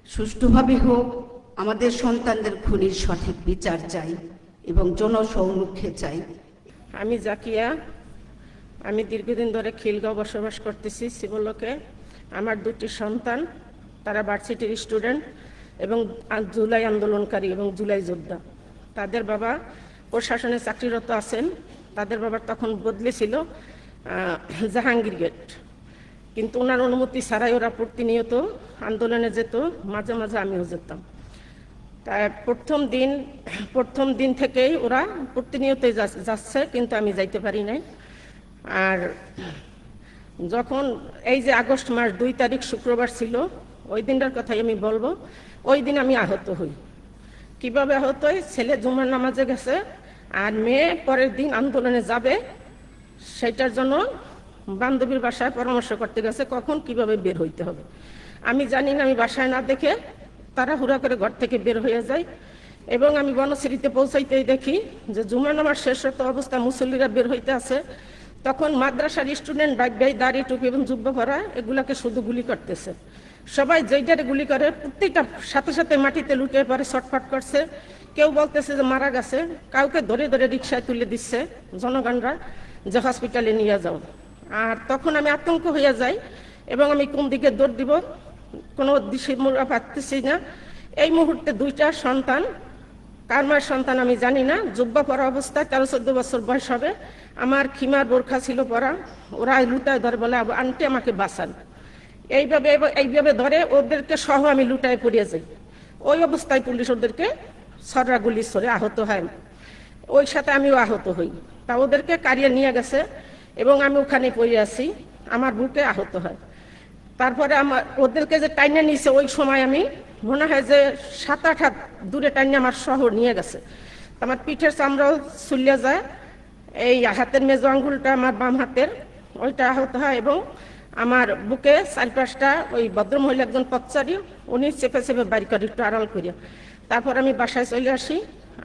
সুষ্ঠুভাবে হোক, আমাদের সন্তানদের খুনির সঠিক বিচার চাই এবং জনসম্মুখে চাই। আমি জাকিয়া, আমি দীর্ঘদিন ধরে খিলগাঁও বসবাস করতেছি শিবলোকে। আমার 2টি সন্তান, তারা ভার্সিটির স্টুডেন্ট এবং জুলাই আন্দোলনকারী এবং জুলাই যোদ্ধা। তাদের বাবা প্রশাসনে চাকরিরত আছেন। তাদের বাবার তখন বদলি ছিল জাহাঙ্গীর গেট, কিন্তু ওনার অনুমতি ছাড়াই ওরা প্রতিনিয়ত আন্দোলনে যেত, মাঝে মাঝে আমিও যেতাম। তাই প্রথম দিন থেকেই ওরা প্রতিনিয়তই যাচ্ছে, কিন্তু আমি যাইতে পারি নাই। আর যখন এই যে আগস্ট মাস 2 তারিখ শুক্রবার ছিল, ওই দিনটার কথাই আমি বলবো। ওই দিন আমি আহত হই। কিভাবে আহত হই? ছেলে জুমার নামাজে গেছে আর মেয়ে পরের দিন আন্দোলনে যাবে, সেটার জন্য বান্ধবীর বাসায় পরামর্শ করতে গেছে কখন কিভাবে বের হইতে হবে। আমি জানি না, আমি বাসায় না দেখে তারা হুড়া করে ঘর থেকে বের হয়ে যায় এবং আমি বনশ্রীতে পৌঁছাইতেই দেখি যে জুমার নামাজ শেষ হতো অবস্থা মুসল্লিরা বের হইতে আছে। তখন মাদ্রাসার স্টুডেন্ট বাইক দাড়ি টুপি এবং জুব্বা পরা এগুলাকে শুধু গুলি করতেছে। সবাই যেইটারে গুলি করে প্রত্যেকটা সাথে সাথে মাটিতে লুটিয়ে পড়ে, ছটফট করছে। কেউ বলতেছে যে মারা গেছে, কাউকে ধরে ধরে রিক্সায় তুলে দিচ্ছে জনগণরা যে হসপিটালে নিয়ে যাও। আর তখন আমি আতঙ্ক হয়ে যাই এবং আমি কোন দিকে দৌড় দিব কোনো দিশে পাচ্ছি না। এই মুহূর্তে 2টা সন্তান, কার মায়ের সন্তান আমি জানি না, জুব্বা পরা অবস্থায় 13-14 বছর বয়স হবে, আমার খিমার বোরখা ছিল পরা, ওরা লুটায় ধরে বলে আন্টি আমাকে বাঁচান। এইভাবে ধরে ওদেরকে সহ আমি লুটায় পড়িয়ে যাই। ওই অবস্থায় পুলিশ ওদেরকে ছড়া গুলি ছড়ে আহত হয়, ওই সাথে আমিও আহত হই। তা ওদেরকে কারিয়ে নিয়ে গেছে এবং আমি ওখানে পড়ে আছি, আমার বুকে আহত হয়। তারপরে আমার ওদেরকে যে টাইনে নিয়েছে ওই সময় আমি মনে হয় যে 7-8 হাত দূরে টাইনে আমার শহর নিয়ে গেছে। আমার পিঠের চামড়াও চুলিয়ে যায়, এই হাতের মেজো আঙ্গুলটা আমার বাম হাতের ওইটা আহত হয় এবং আমার বুকে 4-5টা ওই ভদ্রমহিলা একজন পথচারী উনি চেপে চেপে বাড়ি করে একটু আড়াল করিয়া। তারপর আমি বাসায় চলে আসি,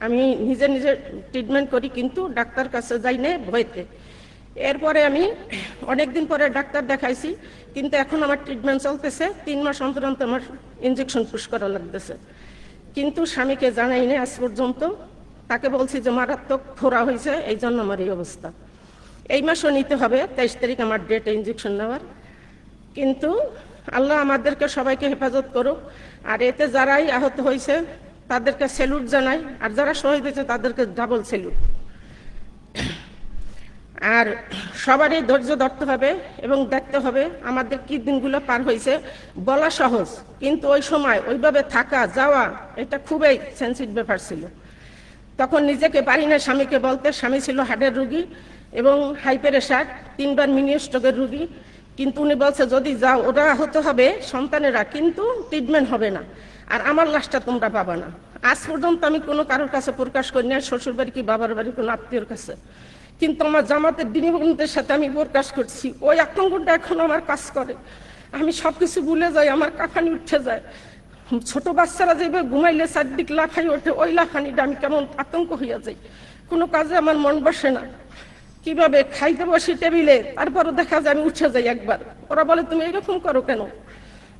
আমি নিজে নিজে ট্রিটমেন্ট করি কিন্তু ডাক্তার কাছে যাই না ভয়তে। এরপরে আমি অনেকদিন পরে ডাক্তার দেখাইছি কিন্তু এখন আমার ট্রিটমেন্ট চলতেছে, 3 মাস অন্তর অন্তর আমার ইঞ্জেকশন পুশ করা লাগতেছে। কিন্তু স্বামীকে জানাই না আজ পর্যন্ত, তাকে বলছি যে মারাত্মক ফোড়া হয়েছে এই জন্য আমার এই অবস্থা। এই মাসও নিতে হবে, 23 তারিখ আমার ডেট ইঞ্জেকশন নেওয়ার। কিন্তু আল্লাহ আমাদেরকে সবাইকে হেফাজত করুক। আর এতে যারাই আহত হয়েছে তাদেরকে স্যালুট জানাই, আর যারা শহীদ হয়েছে তাদেরকে ডাবল স্যালুট। আর সবারই ধৈর্য ধরতে হবে এবং দেখতে হবে আমাদের কি দিনগুলো পার হয়েছে। বলা সহজ কিন্তু ওই সময় ওইভাবে থাকা যাওয়া এটা খুবই সেন্সিটিভ ব্যাপার ছিল। তখন নিজেকে পারি না স্বামীকে বলতে, স্বামী ছিল হার্টের রুগী এবং হাই প্রেশার, 3বার মিনি স্ট্রোকের রুগী। কিন্তু উনি বলছে যদি যাও ওরা আহত হবে সন্তানেরা, কিন্তু ট্রিটমেন্ট হবে না, আর আমার লাশটা তোমরা পাবা না। আজ পর্যন্ত আমি কোনো কারোর কাছে প্রকাশ করি না, শ্বশুর বাড়ি কি বাবার বাড়ি কোনো আত্মীয়র কাছে, কিন্তু আমার জামাতের দিনী বন্ধুদের সাথে আমি প্রকাশ করছি। ওই আতঙ্কটা এখন আমার কাজ করে, আমি সবকিছু ভুলে যাই, আমার কাঁপানি উঠে যায়। ছোট বাচ্চারা যেভাবে ঘুমাইলে চারদিক লাফাই ওঠে, ওই লাফানিটা আমি কেমন আতঙ্ক হইয়া যাই, কোনো কাজে আমার মন বসে না। কিভাবে খাইতে বসি টেবিলে, তারপরও দেখা যায় আমি উঠে যাই একবার, ওরা বলে তুমি এরকম করো কেন?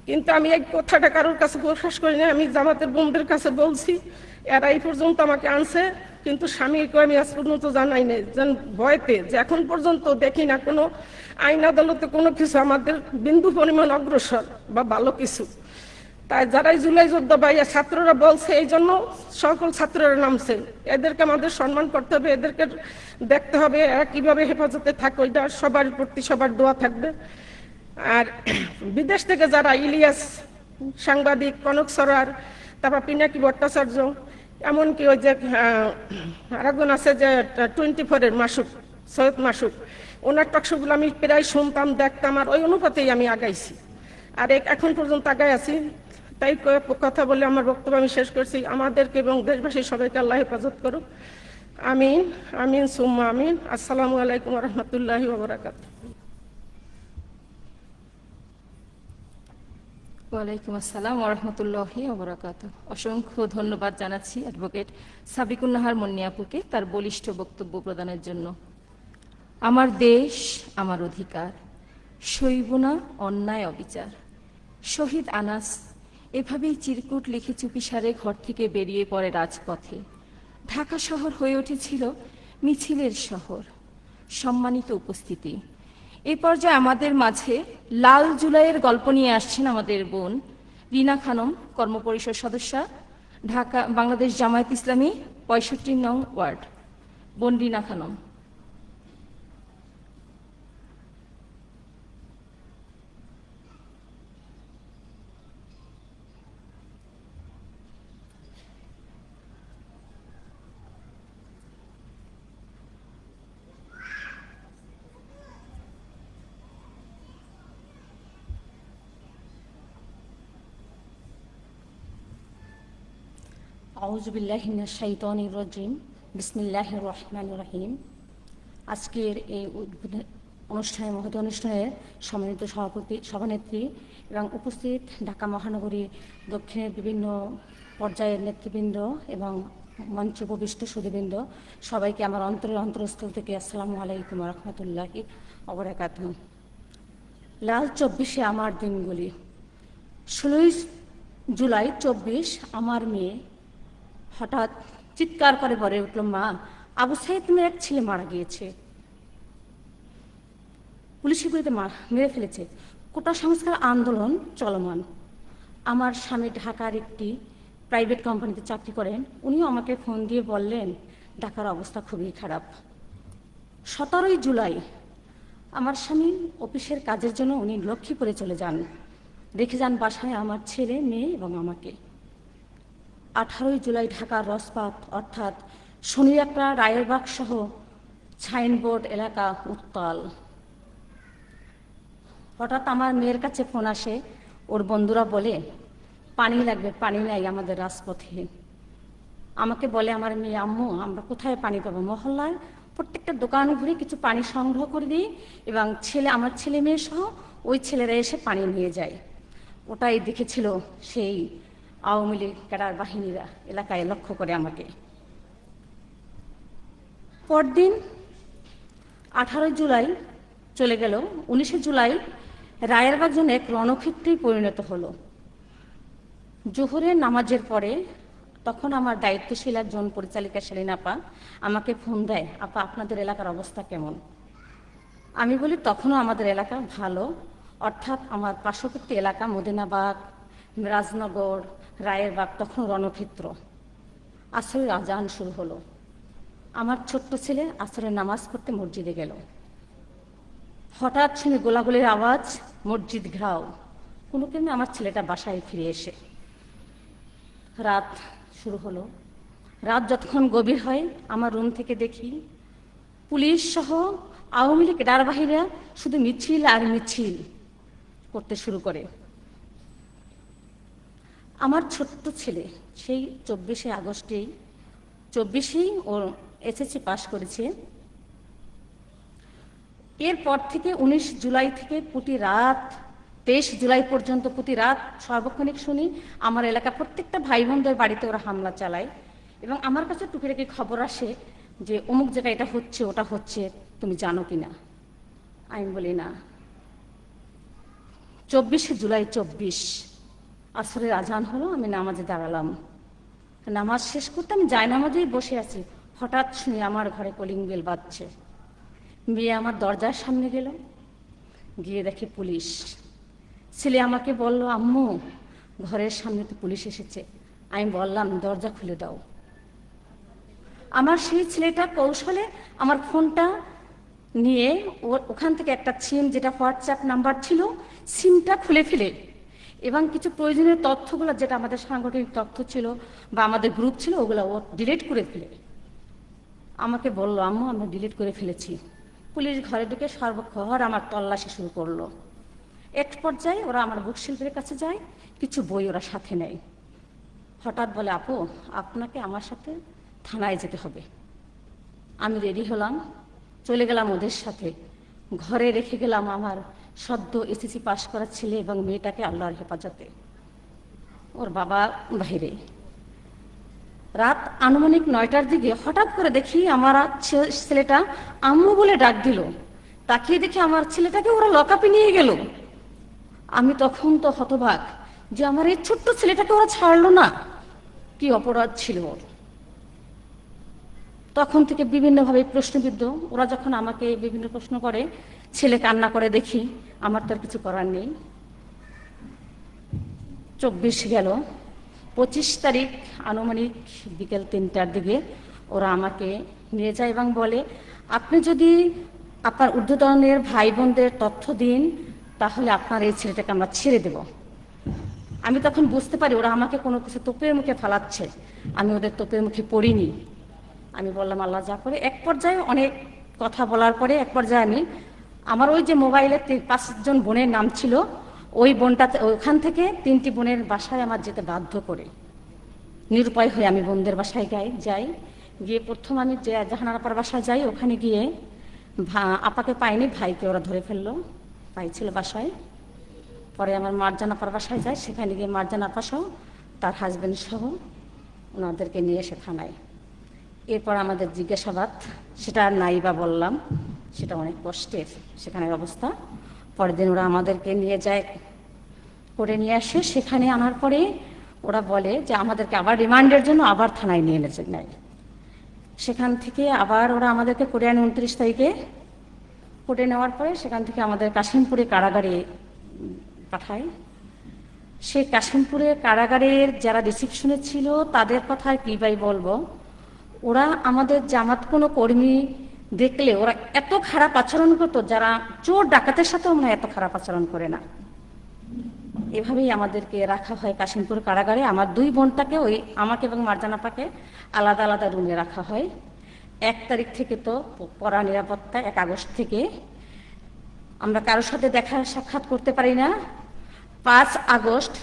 কিন্তু আমি এই কথাটা কারোর কাছে প্রকাশ করি না, আমি জামাতের বোনদের কাছে বলছি, এরা এই পর্যন্ত আমাকে আনছে, কিন্তু স্বামীকে আমি আজ পর্যন্ত জানাই নাই, যেন ভয়তে যে এখন পর্যন্ত দেখি না কোনো আইন আদালতে কোনো কিছু আমাদের বিন্দু পরিমাণ অগ্রসর বা ভালো কিছু। তাই যারাই জুলাই যোদ্ধা ভাইয়া ছাত্ররা বলছে এই জন্য সকল ছাত্ররা নামছে, এদেরকে আমাদের সম্মান করতে হবে, এদেরকে দেখতে হবে এরা কিভাবে হেফাজতে থাকে, ওইটা সবার প্রতি সবার দোয়া থাকবে। আর বিদেশ থেকে যারা ইলিয়াস সাংবাদিক, কনক সরার, তারপর পিনাকি ভট্টাচার্য, এমনকি ওই যে আরেকজন আছে যে 24-এর মাসুক, সৈয়দ মাসুক, ওনার টকশোগুলো আমি প্রায় শুনতাম দেখতাম, আর ওই অনুপাতেই আমি আগাইছি আর এখন পর্যন্ত আগাই আছি। তাই কথা বলে আমার বক্তব্য আমি শেষ করছি। আমাদেরকে এবং দেশবাসী সবাইকে আল্লাহ হেফাজত করুক, আমিন আমিন সুম্মা আমিন। আসসালামু আলাইকুম রহমতুল্লাহি ওয়া বারাকাতুহু। ওয়ালাইকুম আসসালাম ওয়া রাহমাতুল্লাহি ওয়া বারাকাতুহু। অসংখ্য ধন্যবাদ জানাচ্ছি অ্যাডভোকেট সাবিকুন নাহার মুন্নি আপুকে তার বলিষ্ঠ বক্তব্য প্রদানের জন্য। আমার দেশ আমার অধিকার, সইব না অন্যায় অবিচার। শহীদ আনাস এভাবেই চিরকুট লিখে চুপিসারে ঘর থেকে বেরিয়ে পড়ে রাজপথে। ঢাকা শহর হয়ে উঠেছিল মিছিলের শহর। সম্মানিত উপস্থিতি, এই পর্যায়ে আমাদের মাঝে লাল জুলাইয়ের গল্প নিয়ে আসছেন আমাদের বোন রিনা খানম, কর্মপরিষদ সদস্যা, ঢাকা বাংলাদেশ জামায়াত ইসলামী 65 নং ওয়ার্ড। বোন রিনা খানম। আউযুবিল্লাহি মিনাশ শাইতানির রাজিম। বিসমিল্লাহির রহমানির রহিম। আজকের এই মহৎ অনুষ্ঠানের সম্মানিত সভানেত্রী এবং উপস্থিত ঢাকা মহানগরী দক্ষিণের বিভিন্ন পর্যায়ের নেতৃবৃন্দ এবং মঞ্চে উপবিষ্ট সুধীবৃন্দ, সবাইকে আমার অন্তরস্থল থেকে আসসালামু আলাইকুম রহমতুল্লাহি ওয়া বারাকাতুহু। লাল 24-এ আমার দিনগুলি। 16 জুলাই 24 আমার মেয়ে হঠাৎ চিৎকার করে বলে উঠল, মা, আবু সাইদ তুমি এক ছেলে মারা গিয়েছে, পুলিশি গুলিতে মেরে ফেলেছে, কোটা সংস্কার আন্দোলন চলমান। আমার স্বামী ঢাকার একটি প্রাইভেট কোম্পানিতে চাকরি করেন, উনিও আমাকে ফোন দিয়ে বললেন ঢাকার অবস্থা খুবই খারাপ। 17 জুলাই আমার স্বামী অফিসের কাজের জন্য উনি লক্ষ্মীপুরে চলে যান, রেখে যান বাসায় আমার ছেলে, মেয়ে এবং আমাকে। 18 জুলাই ঢাকার রসপাত অর্থাৎ শনিয়াকড়া, রায়েরবাগ সহ সাইনবোর্ড এলাকা উত্তাল। হঠাৎ আমার মেয়ের কাছে ফোন আসে, ওর বন্ধুরা বলে পানি লাগবে, পানি নাই আমাদের রাজপথে। আমাকে বলে আমার মেয়ে, আম্মু আমরা কোথায় পানি পাবো? মহল্লায় প্রত্যেকটা দোকান ঘুরে কিছু পানি সংগ্রহ করে দিই এবং আমার ছেলে মেয়ে সহ ওই ছেলেরা এসে পানি নিয়ে যায়। ওটাই দেখেছিল সেই আওয়ামী লীগ ক্যাডার বাহিনীরা এলাকায় লক্ষ্য করে আমাকে। পরদিন 18 জুলাই চলে গেল। 19 জুলাই রায়েরবাগ জন্য এক রণক্ষেত্রেই পরিণত হলো। জোহরের নামাজের পরে তখন আমার দায়িত্বশীল একজন পরিচালিকা সেলিন আপা আমাকে ফোন দেয়, আপা আপনাদের এলাকার অবস্থা কেমন? আমি বলি তখনও আমাদের এলাকা ভালো, অর্থাৎ আমার পার্শ্ববর্তী এলাকা মদিনাবাগ, রাজনগর, রায়েরবাগ তখন রণক্ষেত্র। আসরের আজান শুরু হলো। আমার ছোট্ট ছেলে আসরের নামাজ পড়তে মসজিদে গেল। হঠাৎ শুনি গোলাগুলির আওয়াজ, মসজিদ ঘেরাও। কোনো ক্রমে আমার ছেলেটা বাসায় ফিরে এসে রাত শুরু হলো। রাত যতক্ষণ গভীর হয় আমার রুম থেকে দেখি পুলিশ সহ আওয়ামী লীগ ক্যাডারবাহীরা শুধু মিছিল আর মিছিল করতে শুরু করে। আমার ছোট্ট ছেলে সেই 24 আগস্টেই ওর এসএসসি পাশ করেছে। এরপর থেকে 19 জুলাই থেকে প্রতি রাত 23 জুলাই পর্যন্ত প্রতি রাত সর্বক্ষণিক শুনি আমার এলাকা প্রত্যেকটা ভাই বোনদের বাড়িতে ওরা হামলা চালায় এবং আমার কাছে টুকিটাকি খবর আসে যে অমুক জায়গায় এটা হচ্ছে, ওটা হচ্ছে, তুমি জানো কি না? আমি বলি না। 24 জুলাই 24 আসরের আজান হলো, আমি নামাজে দাঁড়ালাম। নামাজ শেষ করতে আমি জায়নামাজেই বসে আছি, হঠাৎ শুনি আমার ঘরে কলিং বেল বাজছে। মেয়ে আমার দরজার সামনে গেল, গিয়ে দেখে পুলিশ। ছেলে আমাকে বলল, আম্মু ঘরের সামনে তো পুলিশ এসেছে। আমি বললাম দরজা খুলে দাও। আমার সেই ছেলেটা কৌশলে আমার ফোনটা নিয়ে ওখান থেকে একটা সিম, যেটা হোয়াটসঅ্যাপ নাম্বার ছিল, সিমটা খুলে ফেলে এবং কিছু প্রয়োজনীয় তথ্যগুলো যেটা আমাদের সাংগঠনিক তথ্য ছিল বা আমাদের গ্রুপ ছিল ওগুলো ও ডিলিট করে ফেলে আমাকে বলল, আম্মু আমরা ডিলিট করে ফেলেছি। পুলিশ ঘরে ঢুকে সর্বঘর আমার তল্লাশি শুরু করলো। এক পর্যায়ে ওরা আমার বুকশিল্পের কাছে যায়, কিছু বই ওরা সাথে নেয়। হঠাৎ বলে, আপু আপনাকে আমার সাথে থানায় যেতে হবে। আমি রেডি হলাম, চলে গেলাম ওদের সাথে। ঘরে রেখে গেলাম আমার সদ্য এসএসসি পাশ করা ছেলে এবং মেয়েটাকে আল্লাহর হেফাজতে। ওর বাবা বাইরে। রাত আনুমানিক 9টার দিকে হঠাৎ করে দেখি আমার ছেলেটা আম্মু বলে ডাক দিল। তাকিয়ে দেখি আমার ছেলেটাকে ওরা লকআপে নিয়ে গেল। আমি তখন তো হতবাক যে আমার এই ছোট্ট ছেলেটাকে ওরা ছাড়লো না, কি অপরাধ ছিল ওর। তখন থেকে বিভিন্নভাবে প্রশ্নবিদ্ধ। ওরা যখন আমাকে বিভিন্ন প্রশ্ন করে, ছেলে কান্না করে দেখি, আমার তো আর কিছু করার নেই। 24 গেল। 25 তারিখ আনুমানিক বিকেল 3টার দিকে ওরা আমাকে নিয়ে যায় এবং বলে, আপনি যদি আপনার ঊর্ধ্বতনের ভাই বোনদের তথ্য দিন তাহলে আপনার এই ছেলেটাকে আমরা ছেড়ে দেব। আমি তখন বুঝতে পারি ওরা আমাকে কোনো কিছু তোপের মুখে ফালাচ্ছে। আমি ওদের তোপের মুখে পড়িনি। আমি বললাম আল্লাহ যা করে। এক পর্যায়ে অনেক কথা বলার পরে এক পর্যায়ে আমার ওই যে মোবাইলে 5 জন বোনের নাম ছিল, ওই বোনটাতে ওখান থেকে 3টি বোনের বাসায় আমার যেতে বাধ্য করে। নিরুপায় হয়ে আমি বোনদের বাসায় যাই। গিয়ে প্রথম আমি জাহানারা আপার বাসায় যাই। ওখানে গিয়ে আপাকে পাইনি, ভাইকে ওরা ধরে ফেললো, ভাই ছিল বাসায়। পরে আমার মারজান আপার বাসায় যাই, সেখানে গিয়ে মারজান আপা সহ তার হাজবেন্ড সহ ওনাদেরকে নিয়ে এসে থানায়। এরপর আমাদের জিজ্ঞাসাবাদ, সেটা আর নাই বা বললাম, সেটা অনেক কষ্টের সেখানের অবস্থা। পরের দিন ওরা আমাদেরকে নিয়ে যায় করে নিয়ে আসে। সেখানে আনার পরে ওরা বলে যে আমাদেরকে আবার রিমান্ডের জন্য আবার থানায় নিয়ে নেয়। সেখান থেকে আবার ওরা আমাদেরকে করে আনে 29 তারিখে। কোর্টে নেওয়ার পরে সেখান থেকে আমাদের কাশিমপুরে কারাগারে পাঠায়। সেই কাশিমপুরে কারাগারের যারা রিসিপশনে ছিল তাদের কথা আর কি ভাই বলবো, ওরা আমাদের জামাত কোনো কর্মী দেখলে ওরা এত খারাপ আচরণ করতো, যারা চোর ডাকাতের সাথেও মনে হয় এত খারাপ আচরণ করে না। এভাবেই আমাদেরকে রাখা হয় কাশিমপুর কারাগারে। আমার 2 বোনটাকে আমাকে এবং মার্জানাপাকে আলাদা আলাদা রুমে রাখা হয়। 1 তারিখ থেকে তো কড়া নিরাপত্তা, 1 আগস্ট থেকে আমরা কারোর সাথে দেখা সাক্ষাৎ করতে পারি না। 5 আগস্ট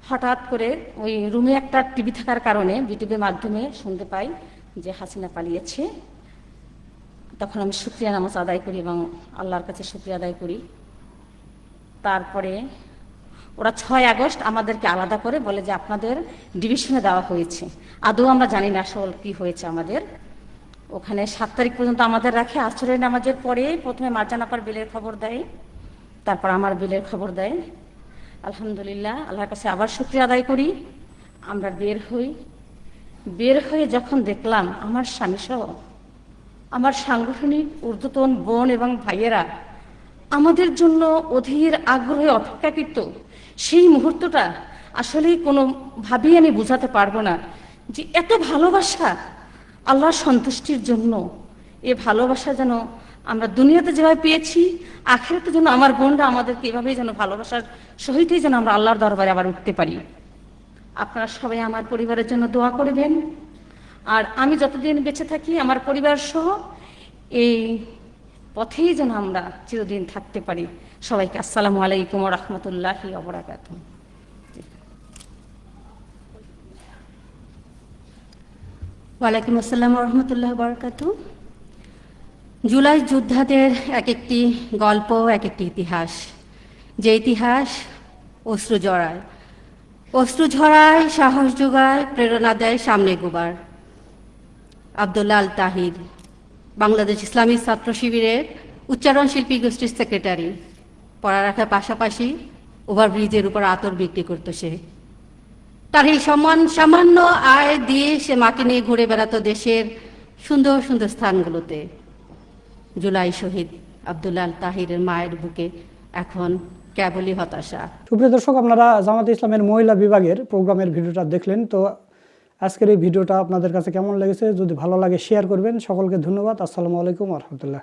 হঠাৎ করে ওই রুমে একটা টিভি থাকার কারণে বিটিভির মাধ্যমে শুনতে পাই যে হাসিনা পালিয়েছে। তখন আমি শুকরিয়া নামাজ আদায় করি এবং আল্লাহর কাছে শুকরিয়া আদায় করি। তারপরে ওরা 6 আগস্ট আমাদেরকে আলাদা করে বলে যে আপনাদের ডিভিশনে দেওয়া হয়েছে। আদৌ আমরা জানি না আসল কি হয়েছে আমাদের। ওখানে 7 তারিখ পর্যন্ত আমাদের রাখে। আসরের নামাজের পরে প্রথমে মার্জানাপার বিলের খবর দেয়, তারপর আমার বিলের খবর দেয়। আলহামদুলিল্লাহ, আল্লাহর কাছে আবার শুকরিয়া আদায় করি। আমরা বের হয়ে যখন দেখলাম আমার স্বামী সহ আমার সাংগঠনিক ঊর্ধ্বতন বোন এবং ভাইয়েরা আমাদের জন্য অধীর আগ্রহে অপেক্ষাকৃত, সেই মুহূর্তটা আসলে কোনোভাবেই আমি বোঝাতে পারবো না যে এত ভালোবাসা আল্লাহর সন্তুষ্টির জন্য। এ ভালোবাসা যেন আমরা দুনিয়াতে যেভাবে পেয়েছি, আখিরাতে যেন আমার বোনরা আমাদেরকে এভাবেই যেন ভালোবাসার সহিতই যেন আমরা আল্লাহর দরবারে আবার উঠতে পারি। আপনারা সবাই আমার পরিবারের জন্য দোয়া করবেন। আর আমি যতদিন বেঁচে থাকি আমার পরিবার সহ এই পথেই যেন আমরা চিরদিন থাকতে পারি। সবাইকে আসসালামু আলাইকুম ওয়া রাহমাতুল্লাহি ওয়া বারাকাতুহু। ওয়ালাইকুম আসসালাম ওয়া রাহমাতুল্লাহি ওয়া বারাকাতুহু। জুলাই যোদ্ধাদের এক একটি গল্প, এক একটি ইতিহাস, যে ইতিহাস অশ্রু ঝরায়, সাহস যোগায়, প্রেরণা দেয় সামনে গোবার। আব্দুল্লাহ আল তাহির, বাংলাদেশ ইসলামী ছাত্র শিবিরের উচ্চারণ শিল্পী গোষ্ঠীর সেক্রেটারি। পড়ালেখার পাশাপাশি ওভারব্রিজের উপর আতর বিক্রি করতো সে। তার এই সামান্য আয় দিয়ে সে মাকে নিয়ে ঘুরে বেড়াতো দেশের সুন্দর সুন্দর স্থানগুলোতে। জুলাই শহীদ আব্দুল্লাহ আল তাহিরের মায়ের বুকে এখন কেবলই হতাশা। সুপ্রিয় দর্শক, আপনারা জামাতে ইসলামের মহিলা বিভাগের প্রোগ্রামের ভিডিওটা দেখলেন। তো আজকের এই ভিডিওটা আপনাদের কাছে কেমন লেগেছে? যদি ভালো লাগে শেয়ার করবেন। সকলকে ধন্যবাদ। আসসালামু আলাইকুম ওয়া রাহমাতুল্লাহ।